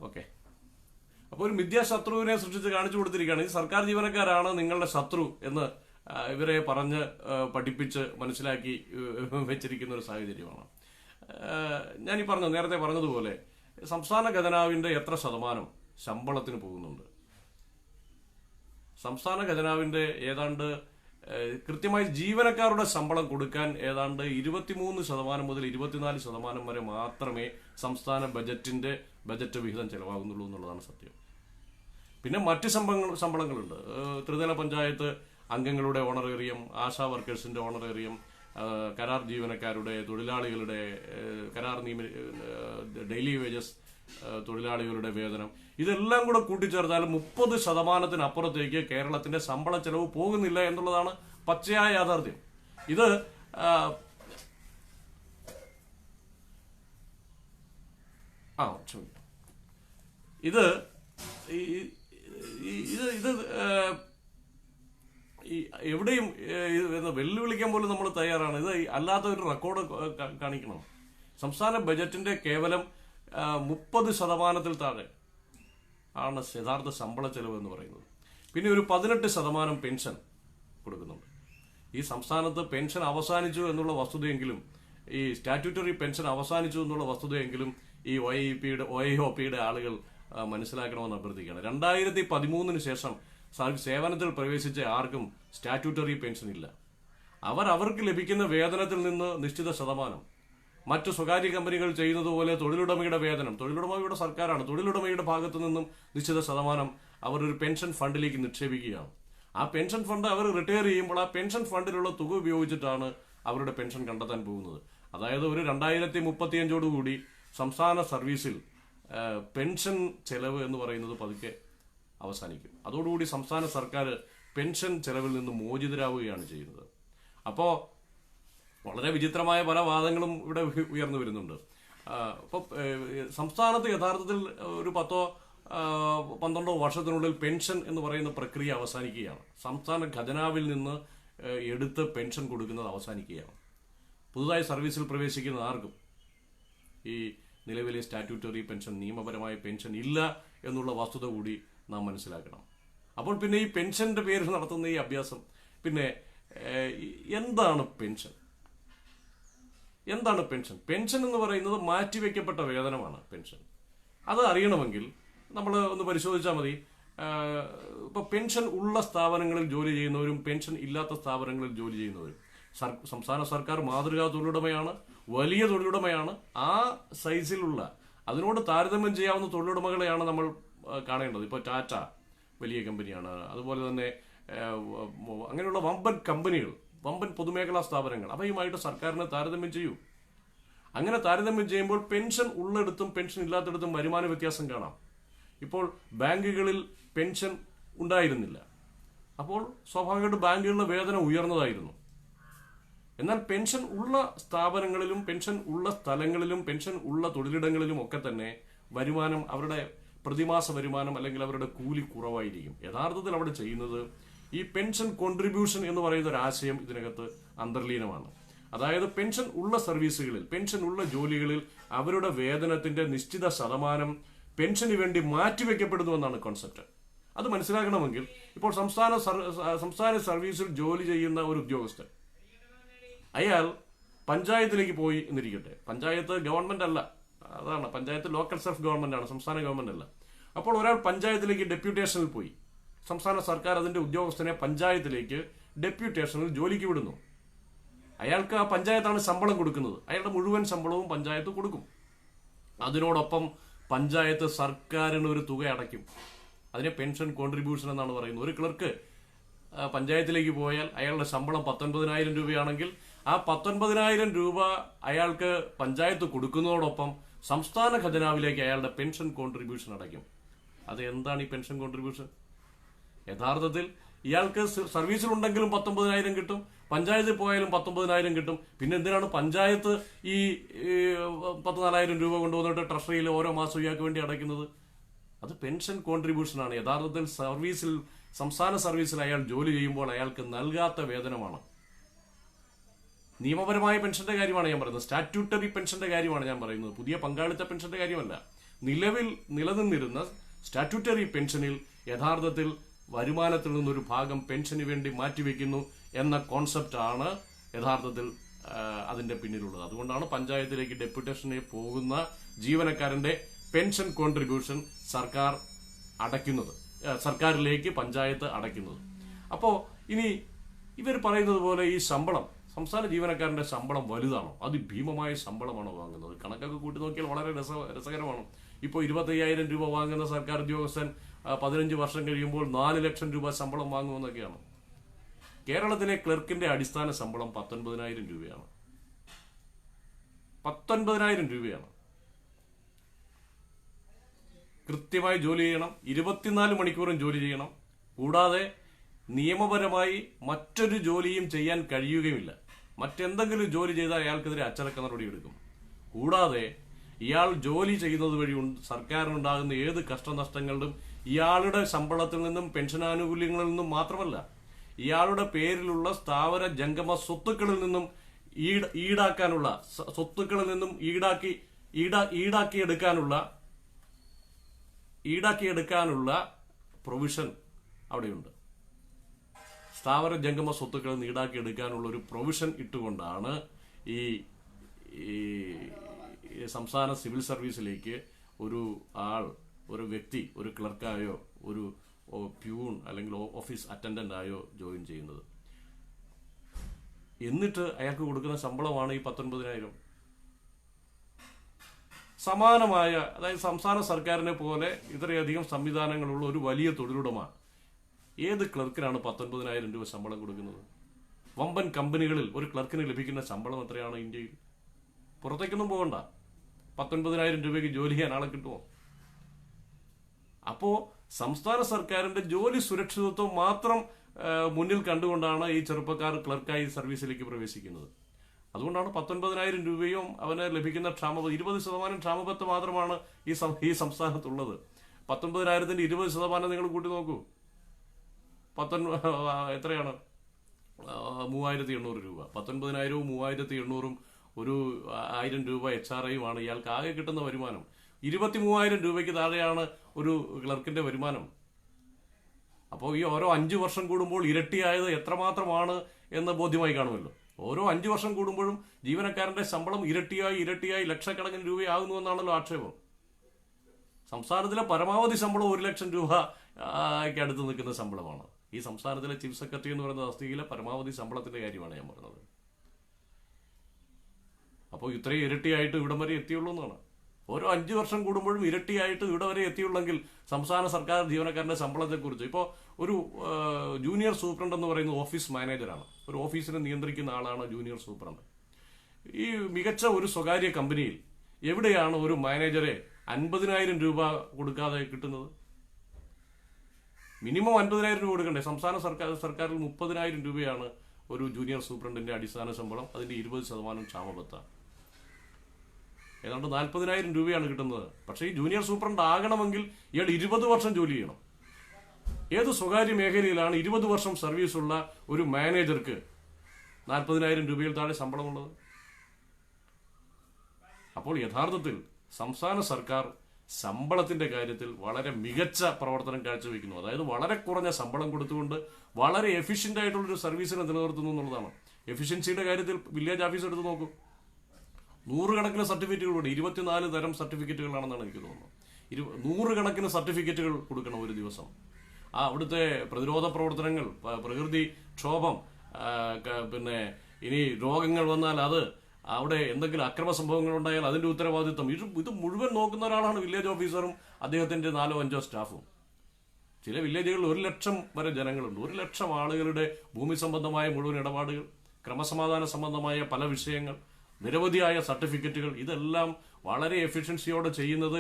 ഓക്കെ. അപ്പോൾ ഒരു മിഥ്യാശത്രുവിനെ സൃഷ്ടിച്ച് കാണിച്ചു കൊടുത്തിരിക്കുകയാണ്. ഈ സർക്കാർ ജീവനക്കാരാണ് നിങ്ങളുടെ ശത്രു എന്ന് ഇവരെ പറഞ്ഞ് പഠിപ്പിച്ച് മനസ്സിലാക്കി വെച്ചിരിക്കുന്ന ഒരു സാഹചര്യമാണ്. ഞാനീ നേരത്തെ പറഞ്ഞതുപോലെ സംസ്ഥാന ഖജനാവിന്റെ എത്ര ശതമാനം ശമ്പളത്തിന് പോകുന്നുണ്ട്? സംസ്ഥാന ഖജനാവിന്റെ ഏതാണ്ട് കൃത്യമായി ജീവനക്കാരുടെ ശമ്പളം കൊടുക്കാൻ ഏതാണ്ട് 23% മുതൽ 24% വരെ മാത്രമേ സംസ്ഥാന ബജറ്റ് വിഹിതം ചെലവാകുന്നുള്ളൂ എന്നുള്ളതാണ് സത്യം. പിന്നെ മറ്റ് ശമ്പളങ്ങളുണ്ട്. ത്രിതല പഞ്ചായത്ത് അംഗങ്ങളുടെ ഓണറേറിയം, ആശാ വർക്കേഴ്സിന്റെ ഓണറേറിയം, കരാർ ജീവനക്കാരുടെ, തൊഴിലാളികളുടെ ഡെയിലി വേജസ്, തൊഴിലാളികളുടെ വേതനം, ഇതെല്ലാം കൂടെ കൂട്ടിച്ചേർത്താൽ 30% അപ്പുറത്തേക്ക് കേരളത്തിന്റെ ശമ്പള ചെലവ് പോകുന്നില്ല എന്നുള്ളതാണ് പച്ചയായ യാഥാർത്ഥ്യം. ഇത് ഇത് ഇത് എവിടെയും വെല്ലുവിളിക്കാൻ പോലും നമ്മൾ തയ്യാറാണ്. ഇത് അല്ലാത്ത ഒരു റെക്കോർഡ് കാണിക്കണം. സംസ്ഥാന ബജറ്റിന്റെ കേവലം 30% താഴെ ആണ് യഥാർത്ഥ ശമ്പള ചെലവ് എന്ന് പറയുന്നത്. പിന്നെ ഒരു 18% പെൻഷൻ കൊടുക്കുന്നുണ്ട്. ഈ സംസ്ഥാനത്ത് പെൻഷൻ അവസാനിച്ചു എന്നുള്ള വസ്തുതയെങ്കിലും, ഈ സ്റ്റാറ്റ്യൂട്ടറി പെൻഷൻ അവസാനിച്ചു എന്നുള്ള വസ്തുതയെങ്കിലും ഈ OIOPയുടെ ആളുകൾ മനസ്സിലാക്കണമെന്ന് അഭ്യർത്ഥിക്കുകയാണ്. 2013 ശേഷം സേവനത്തിൽ പ്രവേശിച്ച ആർക്കും സ്റ്റാറ്റ്യൂട്ടറി പെൻഷൻ ഇല്ല. അവർക്ക് ലഭിക്കുന്ന വേതനത്തിൽ നിന്ന് നിശ്ചിത ശതമാനം മറ്റു സ്വകാര്യ കമ്പനികൾ ചെയ്യുന്നത് പോലെ തൊഴിലുടമയുടെ വേതനം, തൊഴിലുടമയുടെ സർക്കാരാണ്, തൊഴിലുടമയുടെ ഭാഗത്തു നിന്നും നിശ്ചിത ശതമാനം അവർ ഒരു പെൻഷൻ ഫണ്ടിലേക്ക് നിക്ഷേപിക്കുകയാണ്. ആ പെൻഷൻ ഫണ്ട് അവർ റിട്ടയർ ചെയ്യുമ്പോൾ ആ പെൻഷൻ ഫണ്ടിലുള്ള തുക ഉപയോഗിച്ചിട്ടാണ് അവരുടെ പെൻഷൻ കണ്ടെത്താൻ പോകുന്നത്. അതായത് ഒരു 2035 സംസ്ഥാന സർവീസിൽ പെൻഷൻ ചെലവ് എന്ന് പറയുന്നത് പതുക്കെ അവസാനിക്കും. അതോടുകൂടി സംസ്ഥാന സർക്കാർ പെൻഷൻ ചെലവിൽ നിന്ന് മോചിതരാവുകയാണ് ചെയ്യുന്നത്. അപ്പോൾ വളരെ വിചിത്രമായ പല വാദങ്ങളും ഇവിടെ ഉയർന്നു വരുന്നുണ്ട്. ഇപ്പോൾ സംസ്ഥാനത്ത് യഥാർത്ഥത്തിൽ ഒരു 10-12 വർഷത്തിനുള്ളിൽ പെൻഷൻ എന്ന് പറയുന്ന പ്രക്രിയ അവസാനിക്കുകയാണ്. സംസ്ഥാന ഖജനാവിൽ നിന്ന് എടുത്ത് പെൻഷൻ കൊടുക്കുന്നത് അവസാനിക്കുകയാണ്. പുതുതായി സർവീസിൽ പ്രവേശിക്കുന്ന ആർക്കും ഈ നിലവിലെ സ്റ്റാറ്റ്യൂട്ടറി പെൻഷൻ, നിയമപരമായ പെൻഷൻ ഇല്ല എന്നുള്ള വസ്തുത കൂടി നാം മനസ്സിലാക്കണം. അപ്പോൾ പിന്നെ ഈ പെൻഷന്റെ പേരിൽ നടത്തുന്ന ഈ അഭ്യാസം, പിന്നെ എന്താണ് പെൻഷൻ? എന്താണ് പെൻഷൻ? പെൻഷൻ എന്ന് പറയുന്നത് മാറ്റിവെക്കപ്പെട്ട വേതനമാണ് പെൻഷൻ. അത് അറിയണമെങ്കിൽ നമ്മൾ ഒന്ന് പരിശോധിച്ചാൽ മതി. ഇപ്പൊ പെൻഷൻ ഉള്ള സ്ഥാപനങ്ങളിൽ ജോലി ചെയ്യുന്നവരും പെൻഷൻ ഇല്ലാത്ത സ്ഥാപനങ്ങളിൽ ജോലി ചെയ്യുന്നവരും, സംസ്ഥാന സർക്കാർ മാതൃകാ തൊഴിലുടമയാണ്, വലിയ തൊഴിലുടമയാണ്. ആ സൈസിലുള്ള, അതിനോട് താരതമ്യം ചെയ്യാവുന്ന തൊഴിലുടമകളെയാണ് നമ്മൾ കാണേണ്ടത്. ഇപ്പോൾ ടാറ്റ വലിയ കമ്പനിയാണ്, അതുപോലെ തന്നെ അങ്ങനെയുള്ള വമ്പൻ കമ്പനികൾ, വമ്പൻ പൊതുമേഖലാ സ്ഥാപനങ്ങൾ, അവയുമായിട്ട് സർക്കാരിനെ താരതമ്യം ചെയ്യൂ. അങ്ങനെ താരതമ്യം ചെയ്യുമ്പോൾ പെൻഷൻ ഉള്ളിടത്തും പെൻഷൻ ഇല്ലാത്തിടത്തും വരുമാന വ്യത്യാസം കാണാം. ഇപ്പോൾ ബാങ്കുകളിൽ പെൻഷൻ ഉണ്ടായിരുന്നില്ല, അപ്പോൾ സ്വാഭാവികമായിട്ട് ബാങ്കുകളിലെ വേതനം ഉയർന്നതായിരുന്നു. എന്നാൽ പെൻഷൻ ഉള്ള സ്ഥാപനങ്ങളിലും പെൻഷൻ ഉള്ള സ്ഥലങ്ങളിലും പെൻഷൻ ഉള്ള തൊഴിലിടങ്ങളിലും ഒക്കെ തന്നെ വരുമാനം, അവരുടെ പ്രതിമാസ വരുമാനം അല്ലെങ്കിൽ അവരുടെ കൂലി കുറവായിരിക്കും. യഥാർത്ഥത്തിൽ അവിടെ ചെയ്യുന്നത് ഈ പെൻഷൻ കോൺട്രിബ്യൂഷൻ എന്ന് പറയുന്ന ഒരു ആശയം ഇതിനകത്ത് അന്തർലീനമാണ്. അതായത് പെൻഷൻ ഉള്ള സർവീസുകളിൽ, പെൻഷൻ ഉള്ള ജോലികളിൽ അവരുടെ വേതനത്തിന്റെ നിശ്ചിത ശതമാനം പെൻഷന് വേണ്ടി മാറ്റിവെക്കപ്പെടുന്നു എന്നാണ് കോൺസെപ്റ്റ്. അത് മനസ്സിലാക്കണമെങ്കിൽ ഇപ്പോൾ സംസ്ഥാന സർവീസിൽ ജോലി ചെയ്യുന്ന ഒരു ഉദ്യോഗസ്ഥൻ, അയാൾ പഞ്ചായത്തിലേക്ക് പോയി എന്നിരിക്കട്ടെ. പഞ്ചായത്ത് ഗവൺമെന്റ് അല്ല, അതാണ് പഞ്ചായത്ത് ലോക്കൽ സെൽഫ് ഗവൺമെന്റ് ആണ്, സംസ്ഥാന ഗവൺമെന്റ് അല്ല. അപ്പോൾ ഒരാൾ പഞ്ചായത്തിലേക്ക് ഡെപ്യൂട്ടേഷനിൽ പോയി, സംസ്ഥാന സർക്കാർ അതിന്റെ ഉദ്യോഗസ്ഥനെ പഞ്ചായത്തിലേക്ക് ഡെപ്യൂട്ടേഷനിൽ ജോലിക്ക് വിടുന്നു. അയാൾക്ക് ആ പഞ്ചായത്താണ് ശമ്പളം കൊടുക്കുന്നത്, അയാളുടെ മുഴുവൻ ശമ്പളവും പഞ്ചായത്ത് കൊടുക്കും. അതിനോടൊപ്പം പഞ്ചായത്ത് സർക്കാരിന് ഒരു തുക അടയ്ക്കും. അതിനെ പെൻഷൻ കോൺട്രിബ്യൂഷൻ എന്നാണ് പറയുന്നത്. ഒരു ക്ലർക്ക് പഞ്ചായത്തിലേക്ക് പോയാൽ അയാളുടെ ശമ്പളം 19,000 രൂപയാണെങ്കിൽ ആ 19,000 രൂപ അയാൾക്ക് പഞ്ചായത്ത് കൊടുക്കുന്നതോടൊപ്പം സംസ്ഥാന ഖജനാവിലേക്ക് അയാളുടെ പെൻഷൻ കോൺട്രിബ്യൂഷൻ അടയ്ക്കും. അത് എന്താണ് ഈ പെൻഷൻ കോൺട്രിബ്യൂഷൻ? യഥാർത്ഥത്തിൽ ഇയാൾക്ക് സർവീസിലുണ്ടെങ്കിലും 19,000 കിട്ടും, പഞ്ചായത്തിൽ പോയാലും 19,000 കിട്ടും. പിന്നെ എന്തിനാണ് പഞ്ചായത്ത് ഈ 14,000 രൂപ കൊണ്ടുവന്നിട്ട് ട്രഷറിയിൽ ഓരോ മാസം ഇയാൾക്ക് വേണ്ടി അടയ്ക്കുന്നത്? അത് പെൻഷൻ കോൺട്രിബ്യൂഷനാണ്. യഥാർത്ഥത്തിൽ സംസ്ഥാന സർവീസിൽ അയാൾ ജോലി ചെയ്യുമ്പോൾ അയാൾക്ക് നൽകാത്ത വേതനമാണ്. നിയമപരമായ പെൻഷന്റെ കാര്യമാണ് ഞാൻ പറയുന്നത്, സ്റ്റാറ്റ്യൂട്ടറി പെൻഷന്റെ കാര്യമാണ് ഞാൻ പറയുന്നത്, പുതിയ പങ്കാളിത്ത പെൻഷന്റെ കാര്യമല്ല. നിലവിൽ നിലനിന്നിരുന്ന സ്റ്റാറ്റ്യൂട്ടറി പെൻഷനിൽ യഥാർത്ഥത്തിൽ വരുമാനത്തിൽ നിന്നൊരു ഭാഗം പെൻഷന് വേണ്ടി മാറ്റിവെക്കുന്നു എന്ന കോൺസെപ്റ്റാണ് യഥാർത്ഥത്തിൽ അതിന്റെ പിന്നിലുള്ളത്. അതുകൊണ്ടാണ് പഞ്ചായത്തിലേക്ക് ഡെപ്യൂട്ടേഷനെ പോകുന്ന ജീവനക്കാരന്റെ പെൻഷൻ കോൺട്രിബ്യൂഷൻ സർക്കാർ അടയ്ക്കുന്നത്, സർക്കാരിലേക്ക് പഞ്ചായത്ത് അടയ്ക്കുന്നത്. അപ്പോൾ ഇനി ഇവർ പറയുന്നത് പോലെ ഈ ശമ്പളം, സംസ്ഥാന ജീവനക്കാരന്റെ ശമ്പളം വലുതാണോ? അതിഭീമമായ ശമ്പളമാണോ വാങ്ങുന്നത്? കണക്കൊക്കെ കൂട്ടി നോക്കിയാൽ വളരെ രസകരമാണ്. ഇപ്പോൾ 25,000 രൂപ വാങ്ങുന്ന സർക്കാർ ഉദ്യോഗസ്ഥൻ 15 വർഷം കഴിയുമ്പോൾ 4 ലക്ഷം രൂപ ശമ്പളം വാങ്ങുമെന്നൊക്കെയാണ്. കേരളത്തിലെ ക്ലർക്കിന്റെ അടിസ്ഥാന ശമ്പളം 19,000 രൂപയാണ്. 19,000 രൂപയാണ്. കൃത്യമായി ജോലി ചെയ്യണം, 24 മണിക്കൂറും ജോലി ചെയ്യണം. കൂടാതെ നിയമപരമായി മറ്റൊരു ജോലിയും ചെയ്യാൻ കഴിയുകയുമില്ല. മറ്റെന്തെങ്കിലും ജോലി ചെയ്താൽ അയാൾക്കെതിരെ അച്ചടക്ക നടപടി എടുക്കും. കൂടാതെ ഇയാൾ ജോലി ചെയ്യുന്നത് വഴി സർക്കാരിനുണ്ടാകുന്ന ഏത് കഷ്ടനഷ്ടങ്ങളിലും ഇയാളുടെ ശമ്പളത്തിൽ നിന്നും പെൻഷനാനുകൂല്യങ്ങളിൽ നിന്നും മാത്രമല്ല, ഇയാളുടെ പേരിലുള്ള സ്ഥാവര ജംഗമ സ്വത്തുക്കളിൽ നിന്നും ഈടാക്കാനുള്ള സ്വത്തുക്കളിൽ നിന്നും ഈടാക്കിയെടുക്കാനുള്ള പ്രൊവിഷൻ അവിടെയുണ്ട്. സ്ഥാവര ജംഗമ സ്വത്തുക്കളിൽ നിന്ന് ഈടാക്കിയെടുക്കാനുള്ള ഒരു പ്രൊവിഷൻ ഇട്ടുകൊണ്ടാണ് ഈ സംസ്ഥാന സിവിൽ സർവീസിലേക്ക് ഒരു വ്യക്തി ഒരു ക്ലർക്കായോ ഒരു പ്യൂൺ അല്ലെങ്കിൽ ഓഫീസ് അറ്റൻഡന്റ് ആയോ ജോയിൻ ചെയ്യുന്നത്. എന്നിട്ട് അയാൾക്ക് കൊടുക്കുന്ന ശമ്പളമാണ് ഈ 19,000. സമാനമായ, അതായത് സംസ്ഥാന സർക്കാരിനെ പോലെ ഇത്രയധികം സംവിധാനങ്ങളുള്ള ഒരു വലിയ തൊഴിലുടമ ഏത് ക്ലർക്കിനാണ് 19,000 രൂപ ശമ്പളം കൊടുക്കുന്നത്? വമ്പൻ കമ്പനികളിൽ ഒരു ക്ലർക്കിന് ലഭിക്കുന്ന ശമ്പളം എത്രയാണ് ഇന്ത്യയിൽ? പുറത്തേക്കൊന്നും പോകണ്ട, 19,000 രൂപയ്ക്ക് ജോലി ചെയ്യാൻ ആളെ കിട്ടുമോ? അപ്പോ സംസ്ഥാന സർക്കാരിന്റെ ജോലി സുരക്ഷിതത്വം മാത്രം മുന്നിൽ കണ്ടുകൊണ്ടാണ് ഈ ചെറുപ്പക്കാർ ക്ലർക്കായി സർവീസിലേക്ക് പ്രവേശിക്കുന്നത്. അതുകൊണ്ടാണ് 19,000 രൂപയും അവന് ലഭിക്കുന്ന 20% ക്ഷാമബത്ത് മാത്രമാണ് ഈ സംസ്ഥാനത്തുള്ളത്. 19,000-ന്റെ 20% നിങ്ങൾ കൂട്ടി നോക്കൂ, എത്രയാണ്? 3,800 രൂപ. 19,000-ഉം 3,800-ഉം ഒരു 1,000 രൂപ HRIയുമാണ് ഇയാൾക്ക് ആകെ കിട്ടുന്ന വരുമാനം. 23,000 രൂപയ്ക്ക് താഴെയാണ് ഒരു ക്ലർക്കിന്റെ വരുമാനം. അപ്പോൾ ഈ ഓരോ 5 വർഷം കൂടുമ്പോൾ ഇരട്ടിയായത് എത്രമാത്രമാണ് എന്ന് ബോധ്യമായി കാണുമല്ലോ. ഓരോ 5 വർഷം കൂടുമ്പോഴും ജീവനക്കാരന്റെ ശമ്പളം ഇരട്ടിയായി ലക്ഷക്കണക്കിന് രൂപയാകുന്നുവെന്നാണല്ലോ ആക്ഷേപം. സംസ്ഥാനത്തിലെ പരമാവധി ശമ്പളം 1 ലക്ഷം രൂപയ്ക്ക് അടുത്ത് നിൽക്കുന്ന ശമ്പളമാണ്. ഈ സംസ്ഥാനത്തിലെ ചീഫ് സെക്രട്ടറി എന്ന് പറയുന്ന തസ്തികയിലെ പരമാവധി ശമ്പളത്തിന്റെ കാര്യമാണ് ഞാൻ പറഞ്ഞത്. അപ്പോൾ ഇത്രയും ഇരട്ടിയായിട്ട് ഇവിടം വരെ എത്തിയുള്ളൂ എന്നാണ്. ഓരോ 5 വർഷം കൂടുമ്പോഴും ഇരട്ടിയായിട്ട് ഇവിടെ വരെ എത്തിയുള്ളെങ്കിൽ സംസ്ഥാന സർക്കാർ ജീവനക്കാരന്റെ ശമ്പളത്തെക്കുറിച്ച് ഇപ്പോൾ ഒരു ജൂനിയർ സൂപ്രണ്ട് എന്ന് പറയുന്നത് ഓഫീസ് മാനേജറാണ്. ഒരു ഓഫീസിനെ നിയന്ത്രിക്കുന്ന ആളാണ് ജൂനിയർ സൂപ്രണ്ട്. ഈ മികച്ച ഒരു സ്വകാര്യ കമ്പനിയിൽ എവിടെയാണ് ഒരു മാനേജറെ 50,000 രൂപ കൊടുക്കാതെ കിട്ടുന്നത്? മിനിമം 50,000 രൂപ കൊടുക്കണ്ടേ? സംസ്ഥാന സർക്കാരിൽ 30,000 രൂപയാണ് ഒരു ജൂനിയർ സൂപ്രണ്ടിന്റെ അടിസ്ഥാന ശമ്പളം. അതിന്റെ 20% ക്ഷാമബത്താണ്. ഏതാണ്ട് 40,000 രൂപയാണ് കിട്ടുന്നത്. പക്ഷേ ഈ ജൂനിയർ സൂപ്രണ്ട് ആകണമെങ്കിൽ ഇയാൾ 20 വർഷം ജോലി ചെയ്യണം. ഏത് സ്വകാര്യ മേഖലയിലാണ് 20 വർഷം സർവീസുള്ള ഒരു മാനേജർക്ക് 40,000 രൂപയിൽ താഴെ ശമ്പളമുള്ളത്? അപ്പോൾ യഥാർത്ഥത്തിൽ സംസ്ഥാന സർക്കാർ ശമ്പളത്തിന്റെ കാര്യത്തിൽ വളരെ മികച്ച പ്രവർത്തനം കാഴ്ചവെക്കുന്നു. അതായത് വളരെ കുറഞ്ഞ ശമ്പളം കൊടുത്തുകൊണ്ട് വളരെ എഫിഷ്യന്റ് ആയിട്ടുള്ളൊരു സർവീസിനെ നിലനിർത്തുന്നു എന്നുള്ളതാണ്. എഫിഷ്യൻസിയുടെ കാര്യത്തിൽ വില്ലേജ് ഓഫീസ് എടുത്ത് നോക്കൂ, 100 കണക്കിന് സർട്ടിഫിക്കറ്റുകളുണ്ട്. 24 തരം സർട്ടിഫിക്കറ്റുകളാണെന്നാണ് എനിക്ക് തോന്നുന്നത്. 100 കണക്കിന് സർട്ടിഫിക്കറ്റുകൾ കൊടുക്കണം ഒരു ദിവസം. അവിടുത്തെ പ്രതിരോധ പ്രവർത്തനങ്ങൾ, പ്രകൃതി ക്ഷോഭം, പിന്നെ ഇനി രോഗങ്ങൾ വന്നാൽ അത്, അവിടെ എന്തെങ്കിലും അക്രമ സംഭവങ്ങൾ ഉണ്ടായാൽ അതിന്റെ ഉത്തരവാദിത്വം, ഇത് മുഴുവൻ നോക്കുന്ന ഒരാളാണ് വില്ലേജ് ഓഫീസറും അദ്ദേഹത്തിന്റെ 4-5 സ്റ്റാഫും. ചില വില്ലേജുകളിൽ 1,00,000 വരെ ജനങ്ങളുണ്ട്. 1,00,000 ആളുകളുടെ ഭൂമി സംബന്ധമായ മുഴുവൻ ഇടപാടുകൾ, ക്രമസമാധാന സംബന്ധമായ പല വിഷയങ്ങൾ, നിരവധിയായ സർട്ടിഫിക്കറ്റുകൾ, ഇതെല്ലാം വളരെ എഫിഷ്യൻസിയോടെ ചെയ്യുന്നത്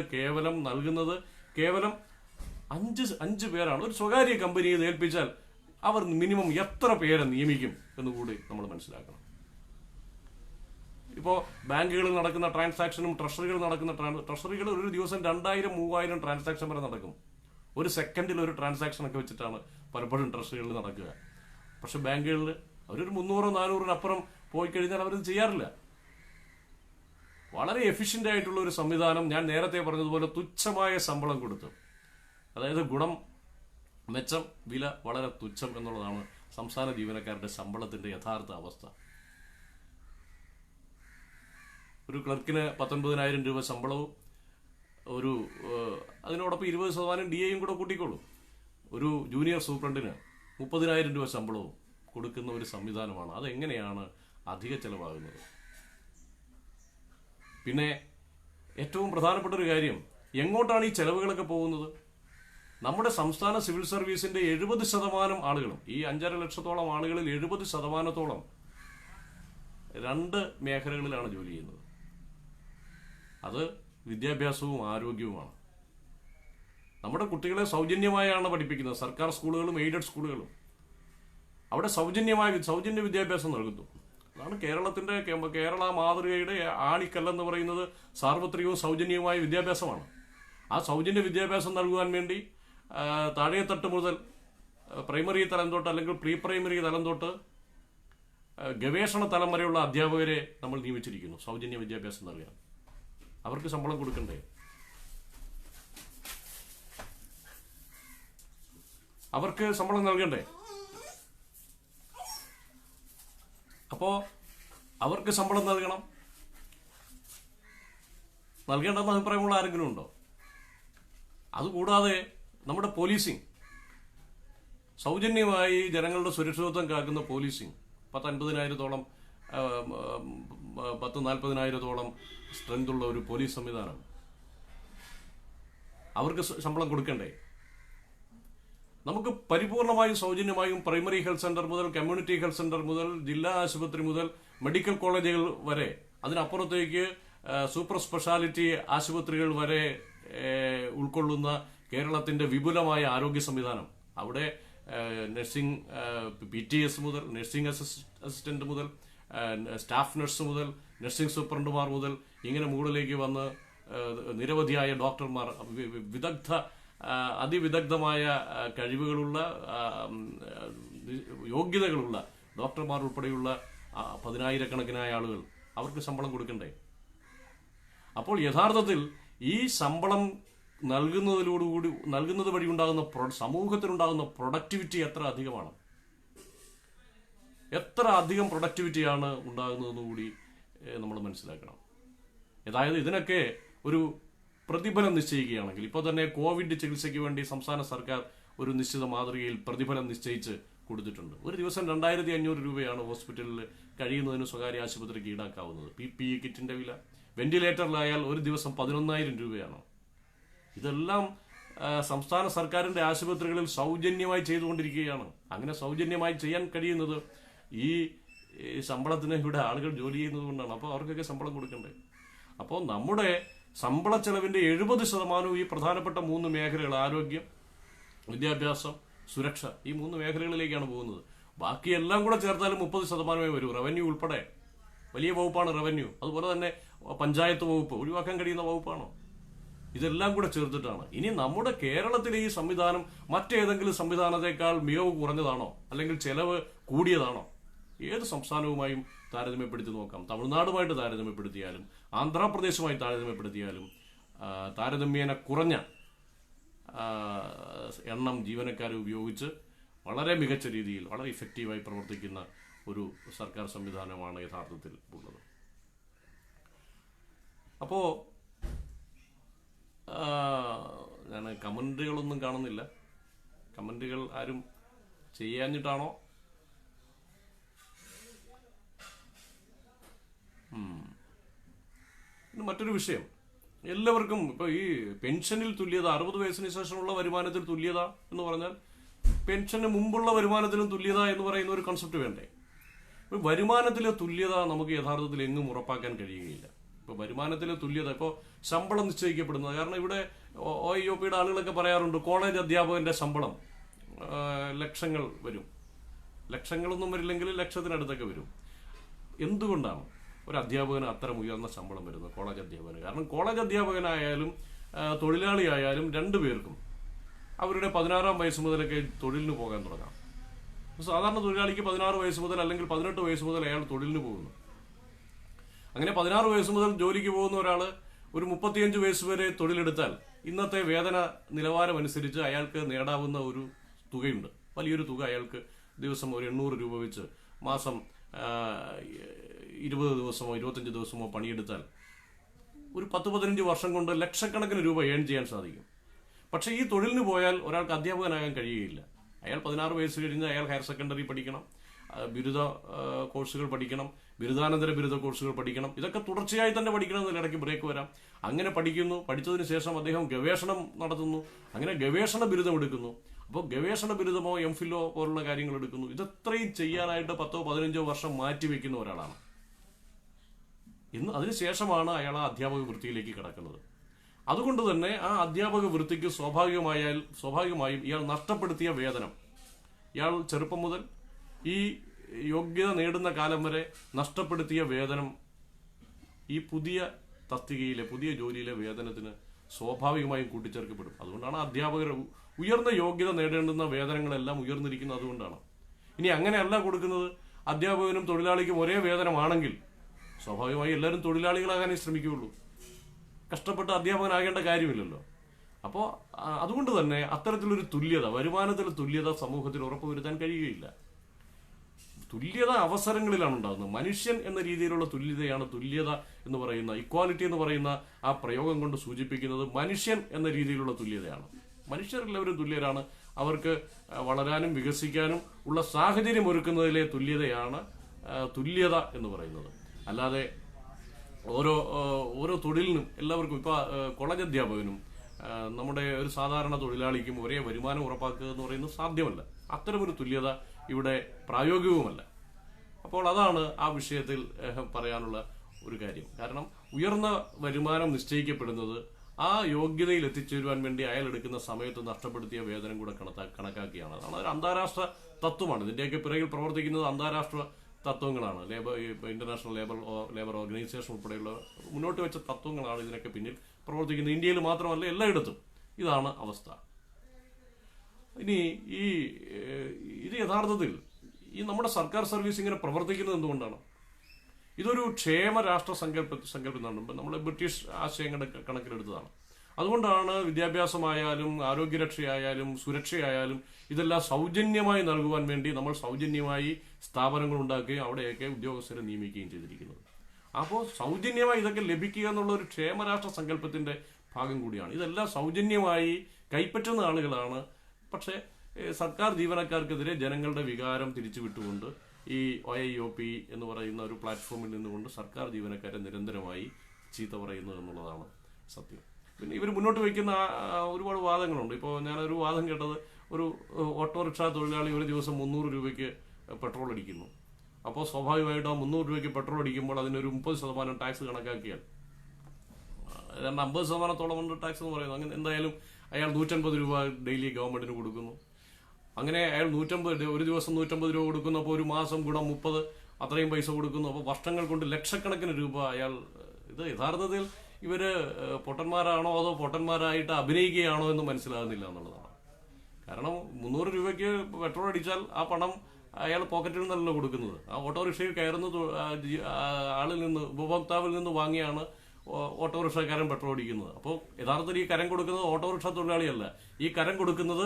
നൽകുന്നത് കേവലം 5 പേരാണ്. ഒരു സ്വകാര്യ കമ്പനിയെ ഏൽപ്പിച്ചാൽ അവർ മിനിമം എത്ര പേരെ നിയമിക്കും എന്നുകൂടി നമ്മൾ മനസ്സിലാക്കണം. ഇപ്പോൾ ബാങ്കുകളിൽ നടക്കുന്ന ട്രാൻസാക്ഷനും ട്രഷറികൾ ഒരു ദിവസം 2,000-3,000 ട്രാൻസാക്ഷൻ വരെ നടക്കും. ഒരു സെക്കൻഡിൽ ഒരു ട്രാൻസാക്ഷൻ ഒക്കെ വെച്ചിട്ടാണ് പലപ്പോഴും ട്രഷറികളിൽ നടക്കുക. പക്ഷെ ബാങ്കുകളിൽ അവരൊരു 300-400 പോയി കഴിഞ്ഞാൽ അവരത് ചെയ്യാറില്ല. വളരെ എഫിഷ്യന്റ് ആയിട്ടുള്ള ഒരു സംവിധാനം, ഞാൻ നേരത്തെ പറഞ്ഞതുപോലെ തുച്ഛമായ ശമ്പളം കൊടുത്തു, അതായത് ഗുണം മെച്ചം വില വളരെ തുച്ഛം എന്നുള്ളതാണ് സംസ്ഥാന ജീവനക്കാരുടെ ശമ്പളത്തിന്റെ യഥാർത്ഥ അവസ്ഥ. ഒരു ക്ലർക്കിന് 19,000 രൂപ ശമ്പളവും അതിനോടൊപ്പം 20% DA കൂടെ കൂട്ടിക്കോളൂ. ഒരു ജൂനിയർ സൂപ്രണ്ടിന് 30,000 രൂപ ശമ്പളവും കൊടുക്കുന്ന ഒരു സംവിധാനമാണ്. അതെങ്ങനെയാണ് അധിക ചെലവാകുന്നത്? പിന്നെ ഏറ്റവും പ്രധാനപ്പെട്ട ഒരു കാര്യം, എങ്ങോട്ടാണ് ഈ ചെലവുകളൊക്കെ പോകുന്നത്? നമ്മുടെ സംസ്ഥാന സിവിൽ സർവീസിന്റെ 70% ആളുകളും, ഈ 5.5 ലക്ഷത്തോളം ആളുകളിൽ 70%-ഓളം 2 മേഖലകളിലാണ് ജോലി ചെയ്യുന്നത്. അത് വിദ്യാഭ്യാസവും ആരോഗ്യവുമാണ്. നമ്മുടെ കുട്ടികളെ സൗജന്യമായാണ് പഠിപ്പിക്കുന്നത്. സർക്കാർ സ്കൂളുകളും എയ്ഡഡ് സ്കൂളുകളും അവിടെ സൗജന്യ വിദ്യാഭ്യാസം നൽകുന്നു. അതാണ് കേരള മാതൃകയുടെ ആണിക്കല്ലെന്ന് പറയുന്നത്. സാർവത്രികവും സൗജന്യവുമായ വിദ്യാഭ്യാസമാണ്. ആ സൗജന്യ വിദ്യാഭ്യാസം നൽകുവാൻ വേണ്ടി താഴെത്തട്ട് മുതൽ പ്രൈമറി തലം തൊട്ട് അല്ലെങ്കിൽ പ്രീ പ്രൈമറി തലം തൊട്ട് ഗവേഷണ തലം വരെയുള്ള അധ്യാപകരെ നമ്മൾ നിയമിച്ചിരിക്കുന്നു സൗജന്യ വിദ്യാഭ്യാസം നൽകാൻ. അവർക്ക് ശമ്പളം കൊടുക്കണ്ടേ? അവർക്ക് ശമ്പളം നൽകണ്ടേ? അപ്പോ അവർക്ക് ശമ്പളം നൽകേണ്ടെന്ന അഭിപ്രായമുള്ള ആരെങ്കിലും ഉണ്ടോ? അതുകൂടാതെ നമ്മുടെ പോലീസിംഗ്, സൗജന്യമായി ജനങ്ങളുടെ സുരക്ഷിതത്വം കാക്കുന്ന പോലീസിംഗ്, 50,000-ഓളം 40,000-ഓളം സ്ട്രെങ്ത് ഉള്ള ഒരു പോലീസ് സംവിധാനം, അവർക്ക് ശമ്പളം കൊടുക്കണ്ടേ? നമുക്ക് പരിപൂർണമായും സൗജന്യമായും പ്രൈമറി ഹെൽത്ത് സെന്റർ മുതൽ കമ്മ്യൂണിറ്റി ഹെൽത്ത് സെന്റർ മുതൽ ജില്ലാ ആശുപത്രി മുതൽ മെഡിക്കൽ കോളേജുകൾ വരെ, അതിനപ്പുറത്തേക്ക് സൂപ്പർ സ്പെഷ്യാലിറ്റി ആശുപത്രികൾ വരെ ഉൾക്കൊള്ളുന്ന കേരളത്തിന്റെ വിപുലമായ ആരോഗ്യ സംവിധാനം. അവിടെ നഴ്സിംഗ് PTS മുതൽ നഴ്സിംഗ് അസിസ്റ്റന്റ് മുതൽ സ്റ്റാഫ് നഴ്സ് മുതൽ നഴ്സിംഗ് സൂപ്രണ്ടുമാർ മുതൽ ഇങ്ങനെ മുകളിലേക്ക് വന്ന് നിരവധിയായ ഡോക്ടർമാർ, അതിവിദഗ്ധമായ കഴിവുകളുള്ള യോഗ്യതകളുള്ള ഡോക്ടർമാർ ഉൾപ്പെടെയുള്ള 10,000-കണക്കിനായ ആളുകൾ, അവർക്ക് ശമ്പളം കൊടുക്കണ്ടേ? അപ്പോൾ യഥാർത്ഥത്തിൽ ഈ ശമ്പളം നൽകുന്നത് വഴി ഉണ്ടാകുന്ന സമൂഹത്തിനുണ്ടാകുന്ന പ്രൊഡക്ടിവിറ്റി എത്ര അധികമാണ്, എത്ര അധികം പ്രൊഡക്ടിവിറ്റിയാണ് ഉണ്ടാകുന്നതെന്ന് കൂടി നമ്മൾ മനസ്സിലാക്കണം. അതായത് ഇതിനൊക്കെ ഒരു പ്രതിഫലം നിശ്ചയിക്കുകയാണെങ്കിൽ, ഇപ്പോൾ തന്നെ കോവിഡ് ചികിത്സയ്ക്ക് വേണ്ടി സംസ്ഥാന സർക്കാർ ഒരു നിശ്ചിത മാതൃകയിൽ പ്രതിഫലം നിശ്ചയിച്ച് കൊടുത്തിട്ടുണ്ട്. ഒരു ദിവസം 2,500 രൂപയാണ് ഹോസ്പിറ്റലിൽ കഴിയുന്നതിന് സ്വകാര്യ ആശുപത്രിക്ക് ഈടാക്കാവുന്നത്. PPE കിറ്റിന്റെ വില, വെന്റിലേറ്ററിലായാൽ ഒരു ദിവസം 11,000 രൂപയാണ്. ഇതെല്ലാം സംസ്ഥാന സർക്കാരിന്റെ ആശുപത്രികളിൽ സൗജന്യമായി ചെയ്തുകൊണ്ടിരിക്കുകയാണ്. അങ്ങനെ സൗജന്യമായി ചെയ്യാൻ കഴിയുന്നത് ഈ ശമ്പളത്തിന് ഇവിടെ ആളുകൾ ജോലി ചെയ്യുന്നത് കൊണ്ടാണ്. അപ്പോൾ അവർക്കൊക്കെ ശമ്പളം കൊടുക്കണ്ടേ? അപ്പോൾ നമ്മുടെ ശമ്പള ചെലവിന്റെ 70% ഈ പ്രധാനപ്പെട്ട 3 മേഖലകൾ, ആരോഗ്യം, വിദ്യാഭ്യാസം, സുരക്ഷ, ഈ 3 മേഖലകളിലേക്കാണ് പോകുന്നത്. ബാക്കിയെല്ലാം കൂടെ ചേർത്താലും 30% വരും. റവന്യൂ ഉൾപ്പെടെ വലിയ വകുപ്പാണ് റവന്യൂ. അതുപോലെ തന്നെ പഞ്ചായത്ത് വകുപ്പ് ഒഴിവാക്കാൻ കഴിയുന്ന വകുപ്പാണോ? ഇതെല്ലാം കൂടെ ചേർത്തിട്ടാണ്. ഇനി നമ്മുടെ കേരളത്തിലെ ഈ സംവിധാനം മറ്റേതെങ്കിലും സംവിധാനത്തെക്കാൾ മികവ് കുറഞ്ഞതാണോ, അല്ലെങ്കിൽ ചെലവ് കൂടിയതാണോ? ഏത് സംസ്ഥാനവുമായും താരതമ്യപ്പെടുത്തി നോക്കാം. തമിഴ്നാടുമായിട്ട് താരതമ്യപ്പെടുത്തിയാലും ആന്ധ്രാപ്രദേശുമായി താരതമ്യപ്പെടുത്തിയാലും താരതമ്യേന കുറഞ്ഞ എണ്ണം ജീവനക്കാരെ ഉപയോഗിച്ച് വളരെ മികച്ച രീതിയിൽ വളരെ ഇഫക്റ്റീവായി പ്രവർത്തിക്കുന്ന ഒരു സർക്കാർ സംവിധാനമാണ് യഥാർത്ഥത്തിൽ ഉള്ളത്. അപ്പോൾ ഞാൻ കമന്റുകളൊന്നും കാണുന്നില്ല. കമന്റുകൾ ആരും ചെയ്യാഞ്ഞിട്ടാണോ? മറ്റൊരു വിഷയം, എല്ലാവർക്കും ഇപ്പൊ ഈ പെൻഷനിൽ തുല്യത, 60 വയസ്സിന് ശേഷമുള്ള വരുമാനത്തിൽ തുല്യത എന്ന് പറഞ്ഞാൽ പെൻഷന് മുമ്പുള്ള വരുമാനത്തിലും തുല്യത എന്ന് പറയുന്ന ഒരു കൺസെപ്റ്റ് വേണ്ടേ? വരുമാനത്തിലെ തുല്യത നമുക്ക് യഥാർത്ഥത്തിൽ എങ്ങും ഉറപ്പാക്കാൻ കഴിയുകയില്ല. ഇപ്പൊ വരുമാനത്തിലെ തുല്യത, ഇപ്പോൾ ശമ്പളം നിശ്ചയിക്കപ്പെടുന്നത്, കാരണം ഇവിടെ OIOPയുടെ ആളുകളൊക്കെ പറയാറുണ്ട് കോളേജ് അധ്യാപകന്റെ ശമ്പളം ലക്ഷങ്ങൾ വരും. ലക്ഷങ്ങളൊന്നും വരില്ലെങ്കിൽ ലക്ഷത്തിനടുത്തൊക്കെ വരും. എന്തുകൊണ്ടാണ് ഒരു അധ്യാപകന് അത്തരം ഉയർന്ന ശമ്പളം വരുന്നത്? കോളേജ് അധ്യാപകന്. കാരണം കോളേജ് അധ്യാപകനായാലും തൊഴിലാളിയായാലും രണ്ടുപേർക്കും അവരുടെ 16-ാം വയസ്സ് മുതലൊക്കെ തൊഴിലിന് പോകാൻ തുടങ്ങാം. സാധാരണ തൊഴിലാളിക്ക് 16 വയസ്സ് മുതൽ അല്ലെങ്കിൽ 18 വയസ്സ് മുതൽ അയാൾ തൊഴിലിന് പോകുന്നു. അങ്ങനെ 16 വയസ്സ് മുതൽ ജോലിക്ക് പോകുന്ന ഒരാൾ ഒരു 35 വയസ്സ് വരെ തൊഴിലെടുത്താൽ ഇന്നത്തെ വേതന നിലവാരം അനുസരിച്ച് അയാൾക്ക് നേടാവുന്ന ഒരു തുകയുണ്ട്. വലിയൊരു തുക അയാൾക്ക് ദിവസം ഒരു 800 രൂപ വെച്ച് മാസം 20 ദിവസമോ 25 ദിവസമോ പണിയെടുത്താൽ ഒരു 10-15 വർഷം കൊണ്ട് ലക്ഷക്കണക്കിന് രൂപ ഏൺ ചെയ്യാൻ സാധിക്കും. പക്ഷേ ഈ തൊഴിലിന് പോയാൽ ഒരാൾക്ക് അധ്യാപകനാകാൻ കഴിയുകയില്ല. അയാൾ 16 വയസ്സ് കഴിഞ്ഞ് അയാൾ ഹയർ സെക്കൻഡറി പഠിക്കണം, ബിരുദ കോഴ്സുകൾ പഠിക്കണം, ബിരുദാനന്തര ബിരുദ കോഴ്സുകൾ പഠിക്കണം. ഇതൊക്കെ തുടർച്ചയായി തന്നെ പഠിക്കണം, എന്നതിലിടയ്ക്ക് ബ്രേക്ക് വരാം. അങ്ങനെ പഠിക്കുന്നു. പഠിച്ചതിന് ശേഷം അദ്ദേഹം ഗവേഷണം നടത്തുന്നു. അങ്ങനെ ഗവേഷണ ബിരുദം എടുക്കുന്നു. അപ്പോൾ ഗവേഷണ ബിരുദമോ MPhil പോലുള്ള കാര്യങ്ങൾ എടുക്കുന്നു. ഇതത്രയും ചെയ്യാനായിട്ട് 10-15 വർഷം മാറ്റിവെക്കുന്ന ഒരാളാണ്. അതിനുശേഷമാണ് അയാൾ ആ അധ്യാപക വൃത്തിയിലേക്ക് കിടക്കുന്നത്. അതുകൊണ്ട് തന്നെ ആ അധ്യാപക വൃത്തിക്ക് സ്വാഭാവികമായും ഇയാൾ നഷ്ടപ്പെടുത്തിയ വേതനം, ഇയാൾ ചെറുപ്പം മുതൽ ഈ യോഗ്യത നേടുന്ന കാലം വരെ നഷ്ടപ്പെടുത്തിയ വേതനം ഈ പുതിയ തസ്തികയിലെ പുതിയ ജോലിയിലെ വേതനത്തിന് സ്വാഭാവികമായും കൂട്ടിച്ചേർക്കപ്പെടും. അതുകൊണ്ടാണ് അധ്യാപകർ ഉയർന്ന യോഗ്യത നേടേണ്ടുന്ന വേതനങ്ങളെല്ലാം ഉയർന്നിരിക്കുന്നത്. അതുകൊണ്ടാണ്. ഇനി അങ്ങനെയല്ല കൊടുക്കുന്നത്, അധ്യാപകനും തൊഴിലാളിക്കും ഒരേ വേതനമാണെങ്കിൽ സ്വാഭാവികമായി എല്ലാവരും തൊഴിലാളികളാകാനേ ശ്രമിക്കുകയുള്ളൂ. കഷ്ടപ്പെട്ട് അധ്യാപകനാകേണ്ട കാര്യമില്ലല്ലോ. അപ്പോൾ അതുകൊണ്ട് തന്നെ അത്തരത്തിലൊരു തുല്യത, വരുമാനത്തിൽ തുല്യത സമൂഹത്തിൽ ഉറപ്പുവരുത്താൻ കഴിയുകയില്ല. തുല്യത അവസരങ്ങളിലാണ് ഉണ്ടാകുന്നത്. മനുഷ്യൻ എന്ന രീതിയിലുള്ള തുല്യതയാണ് തുല്യത എന്ന് പറയുന്ന, ഇക്വാലിറ്റി എന്ന് പറയുന്ന ആ പ്രയോഗം കൊണ്ട് സൂചിപ്പിക്കുന്നത് മനുഷ്യൻ എന്ന രീതിയിലുള്ള തുല്യതയാണ്. മനുഷ്യരെല്ലാവരും തുല്യരാണ്. അവർക്ക് വളരാനും വികസിക്കാനും ഉള്ള സാഹചര്യം ഒരുക്കുന്നതിലെ തുല്യതയാണ് തുല്യത എന്ന് പറയുന്നത്. അല്ലാതെ ഓരോ തൊഴിലിനും എല്ലാവർക്കും, ഇപ്പോൾ കോളേജ് അധ്യാപകനും നമ്മുടെ ഒരു സാധാരണ തൊഴിലാളിക്കും ഒരേ വരുമാനം ഉറപ്പാക്കുക എന്ന് പറയുന്നത് സാധ്യമല്ല. അത്തരമൊരു തുല്യത ഇവിടെ പ്രായോഗികവുമല്ല. അപ്പോൾ അതാണ് ആ വിഷയത്തിൽ പറയാനുള്ള ഒരു കാര്യം. കാരണം ഉയർന്ന വരുമാനം നിശ്ചയിക്കപ്പെടുന്നത് ആ യോഗ്യതയിൽ എത്തിച്ചേരുവാൻ വേണ്ടി അയാൾ എടുക്കുന്ന സമയത്ത് നഷ്ടപ്പെടുത്തിയ വേതനം കൂടെ കണക്കാക്കിയാണ്. അതാണ് ഒരു അന്താരാഷ്ട്ര തത്വമാണ്. ഇതിന്റെയൊക്കെ പിറകിൽ പ്രവർത്തിക്കുന്നത് അന്താരാഷ്ട്ര തത്വങ്ങളാണ്. ഇന്റർനാഷണൽ ലേബർ ഓർഗനൈസേഷൻ ഉൾപ്പെടെയുള്ള മുന്നോട്ട് വെച്ച തത്വങ്ങളാണ് ഇതിനൊക്കെ പിന്നിൽ പ്രവർത്തിക്കുന്നത്. ഇന്ത്യയിൽ മാത്രമല്ല, എല്ലായിടത്തും ഇതാണ് അവസ്ഥ. ഇനി ഇത് യഥാർത്ഥത്തിൽ ഈ നമ്മുടെ സർക്കാർ സർവീസ് ഇങ്ങനെ പ്രവർത്തിക്കുന്നത് എന്തുകൊണ്ടാണ്? ഇതൊരു ക്ഷേമ രാഷ്ട്ര സങ്കല്പം നമ്മൾ ബ്രിട്ടീഷ് ആശയങ്ങളുടെ കണക്കിലെടുത്തതാണ്. അതുകൊണ്ടാണ് വിദ്യാഭ്യാസമായാലും ആരോഗ്യരക്ഷയായാലും സുരക്ഷയായാലും ഇതെല്ലാം സൗജന്യമായി നൽകുവാൻ വേണ്ടി നമ്മൾ സൗജന്യമായി സ്ഥാപനങ്ങൾ ഉണ്ടാക്കുകയും അവിടെയൊക്കെ ഉദ്യോഗസ്ഥരെ നിയമിക്കുകയും ചെയ്തിരിക്കുന്നത്. അപ്പോൾ സൗജന്യമായി ഇതൊക്കെ ലഭിക്കുക എന്നുള്ള ഒരു ക്ഷേമരാഷ്ട്ര സങ്കല്പത്തിന്റെ ഭാഗം കൂടിയാണ്. ഇതെല്ലാം സൗജന്യമായി കൈപ്പറ്റുന്ന ആളുകളാണ്. പക്ഷേ സർക്കാർ ജീവനക്കാർക്കെതിരെ ജനങ്ങളുടെ വികാരം തിരിച്ചുവിട്ടുകൊണ്ട് ഈ OIOP എന്ന് പറയുന്ന ഒരു പ്ലാറ്റ്ഫോമിൽ നിന്നുകൊണ്ട് സർക്കാർ ജീവനക്കാരെ നിരന്തരമായി ചീത്ത പറയുന്നു എന്നുള്ളതാണ് സത്യം. പിന്നെ ഇവർ മുന്നോട്ട് വയ്ക്കുന്ന ഒരുപാട് വാദങ്ങളുണ്ട്. ഇപ്പോൾ ഞാനൊരു വാദം കേട്ടത്, ഒരു ഓട്ടോറിക്ഷ തൊഴിലാളി ഒരു ദിവസം 300 രൂപയ്ക്ക് പെട്രോൾ അടിക്കുന്നു. അപ്പോൾ സ്വാഭാവികമായിട്ടും ആ 300 രൂപയ്ക്ക് പെട്രോൾ അടിക്കുമ്പോൾ അതിനൊരു 30% ടാക്സ് കണക്കാക്കിയാൽ, 50%-ഓളം ടാക്സ് എന്ന് പറയുന്നത്, അങ്ങനെ എന്തായാലും അയാൾ 150 രൂപ ഡെയിലി ഗവൺമെന്റിന് കൊടുക്കുന്നു. അങ്ങനെ അയാൾ ഒരു ദിവസം 150 രൂപ കൊടുക്കുന്നു. അപ്പോൾ ഒരു മാസം കൂടെ 30, അത്രയും പൈസ കൊടുക്കുന്നു. അപ്പോൾ വർഷങ്ങൾ കൊണ്ട് ലക്ഷക്കണക്കിന് രൂപ അയാൾ. ഇത് യഥാർത്ഥത്തിൽ ഇവര് പൊട്ടന്മാരാണോ അതോ പൊട്ടന്മാരായിട്ട് അഭിനയിക്കുകയാണോ എന്ന് മനസ്സിലാകുന്നില്ല എന്നുള്ളതാണ്. കാരണം 300 രൂപയ്ക്ക് പെട്രോൾ അടിച്ചാൽ ആ പണം അയാൾ പോക്കറ്റിൽ നിന്നല്ലോ കൊടുക്കുന്നത്. ആ ഓട്ടോറിക്ഷയിൽ കയറുന്ന ആളിൽ നിന്ന്, ഉപഭോക്താവിൽ നിന്ന് വാങ്ങിയാണ് ഓട്ടോറിക്ഷക്കാരൻ പെട്രോൾ അടിക്കുന്നത്. അപ്പോൾ യഥാർത്ഥത്തിൽ ഈ കരം കൊടുക്കുന്നത് ഓട്ടോറിക്ഷ തൊഴിലാളിയല്ല. ഈ കരം കൊടുക്കുന്നത്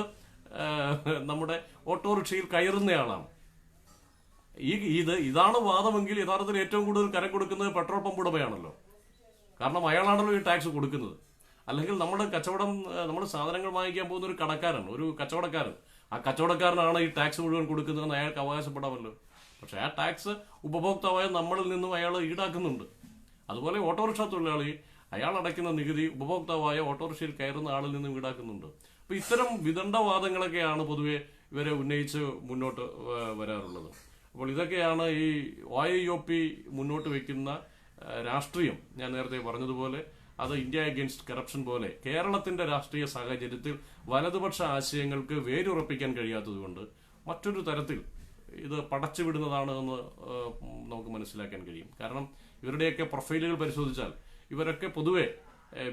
നമ്മുടെ ഓട്ടോറിക്ഷയിൽ കയറുന്നയാളാണ്. ഇതാണ് വാദമെങ്കിൽ യഥാർത്ഥത്തിൽ ഏറ്റവും കൂടുതൽ കരം കൊടുക്കുന്നത് പെട്രോൾ പമ്പ് ഉടമയാണല്ലോ. കാരണം അയാളാണല്ലോ ഈ ടാക്സ് കൊടുക്കുന്നത്. അല്ലെങ്കിൽ നമ്മുടെ കച്ചവടം, നമ്മുടെ സാധനങ്ങൾ വാങ്ങിക്കാൻ പോകുന്ന ഒരു കടക്കാരൻ, ഒരു കച്ചവടക്കാരൻ, ആ കച്ചവടക്കാരനാണ് ഈ ടാക്സ് മുഴുവൻ കൊടുക്കുന്നതെന്ന് അയാൾക്ക് അവകാശപ്പെടാമല്ലോ. പക്ഷെ ആ ടാക്സ് ഉപഭോക്താവായ നമ്മളിൽ നിന്നും അയാൾ ഈടാക്കുന്നുണ്ട്. അതുപോലെ ഓട്ടോറിക്ഷ തൊഴിലാളി അയാൾ അടയ്ക്കുന്ന നികുതി ഉപഭോക്താവായ ഓട്ടോറിക്ഷയിൽ കയറുന്ന ആളിൽ നിന്നും ഈടാക്കുന്നുണ്ട്. അപ്പൊ ഇത്തരം വിദണ്ഡവാദങ്ങളൊക്കെയാണ് പൊതുവെ ഇവരെ ഉന്നയിച്ച് മുന്നോട്ട് വരാറുള്ളത്. അപ്പോൾ ഇതൊക്കെയാണ് ഈ OIOP മുന്നോട്ട് വെക്കുന്ന രാഷ്ട്രീയം. ഞാൻ നേരത്തെ പറഞ്ഞതുപോലെ അത് ഇന്ത്യ അഗെയിൻസ്റ്റ് കറപ്ഷൻ പോലെ കേരളത്തിന്റെ രാഷ്ട്രീയ സാഹചര്യത്തിൽ വലതുപക്ഷ ആശയങ്ങൾക്ക് വേരുറപ്പിക്കാൻ കഴിയാത്തതുകൊണ്ട് മറ്റൊരു തരത്തിൽ ഇത് പടച്ചുവിടുന്നതാണ് എന്ന് നമുക്ക് മനസ്സിലാക്കാൻ കഴിയും. കാരണം ഇവരുടെയൊക്കെ പ്രൊഫൈലുകൾ പരിശോധിച്ചാൽ ഇവരൊക്കെ പൊതുവെ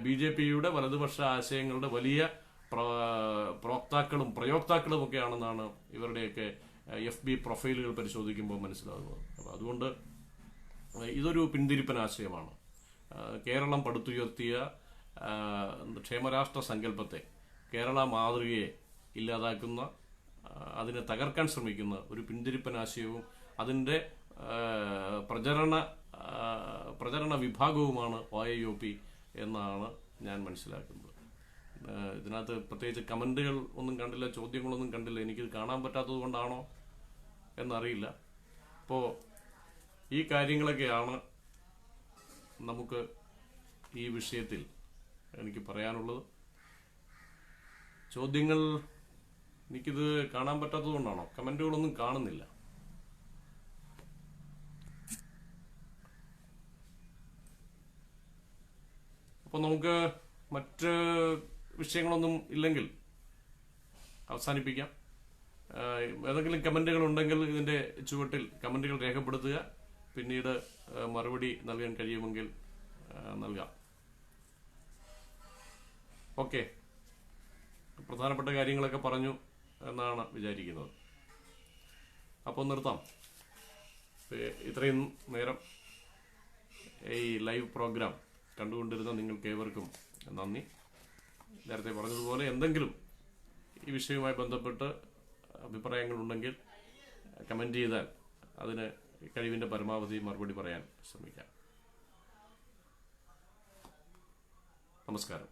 BJPയുടെ വലതുപക്ഷ ആശയങ്ങളുടെ വലിയ പ്രയോക്താക്കളും ഒക്കെ ആണെന്നാണ് ഇവരുടെയൊക്കെ FB പ്രൊഫൈലുകൾ പരിശോധിക്കുമ്പോൾ മനസ്സിലാകുന്നത്. അപ്പോൾ അതുകൊണ്ട് ഇതൊരു പിന്തിരിപ്പൻ ആശയമാണ്. കേരളം പടുത്തുയർത്തിയ ക്ഷേമരാഷ്ട്ര സങ്കല്പത്തെ, കേരള മാതൃകയെ ഇല്ലാതാക്കുന്ന, അതിനെ തകർക്കാൻ ശ്രമിക്കുന്ന ഒരു പിന്തിരിപ്പൻ ആശയവും അതിൻ്റെ പ്രചരണ വിഭാഗവുമാണ് OIOP എന്നാണ് ഞാൻ മനസ്സിലാക്കുന്നത്. ഇതിനകത്ത് പ്രത്യേകിച്ച് കമന്റുകൾ ഒന്നും കണ്ടില്ല, ചോദ്യങ്ങളൊന്നും കണ്ടില്ല. എനിക്കിത് കാണാൻ പറ്റാത്തത് കൊണ്ടാണോ എന്നറിയില്ല. അപ്പോൾ ഈ കാര്യങ്ങളൊക്കെയാണ് നമുക്ക് ഈ വിഷയത്തിൽ എനിക്ക് പറയാനുള്ളത്. ചോദ്യങ്ങൾ എനിക്കിത് കാണാൻ പറ്റാത്തത് കൊണ്ടാണോ? കമന്റുകളൊന്നും കാണുന്നില്ല. അപ്പോൾ നമുക്ക് മറ്റ് വിഷയങ്ങളൊന്നും ഇല്ലെങ്കിൽ അവസാനിപ്പിക്കാം. ഏതെങ്കിലും കമന്റുകൾ ഉണ്ടെങ്കിൽ ഇതിന്റെ ചുവട്ടിൽ കമന്റുകൾ രേഖപ്പെടുത്തുക. പിന്നീട് മറുപടി നൽകാൻ കഴിയുമെങ്കിൽ നൽകാം. ഓക്കെ, പ്രധാനപ്പെട്ട കാര്യങ്ങളൊക്കെ പറഞ്ഞു എന്നാണ് വിചാരിക്കുന്നത്. അപ്പോൾ നിർത്താം. ഇത്രയും നേരം ഈ ലൈവ് പ്രോഗ്രാം കണ്ടുകൊണ്ടിരുന്ന നിങ്ങൾക്കേവർക്കും നന്ദി. നേരത്തെ പറഞ്ഞതുപോലെ എന്തെങ്കിലും ഈ വിഷയവുമായി ബന്ധപ്പെട്ട് അഭിപ്രായങ്ങളുണ്ടെങ്കിൽ കമന്റ് ചെയ്താൽ അതിന് കഴിവിന്റെ പരമാവധി മറുപടി പറയാൻ ശ്രമിക്കാം. നമസ്കാരം.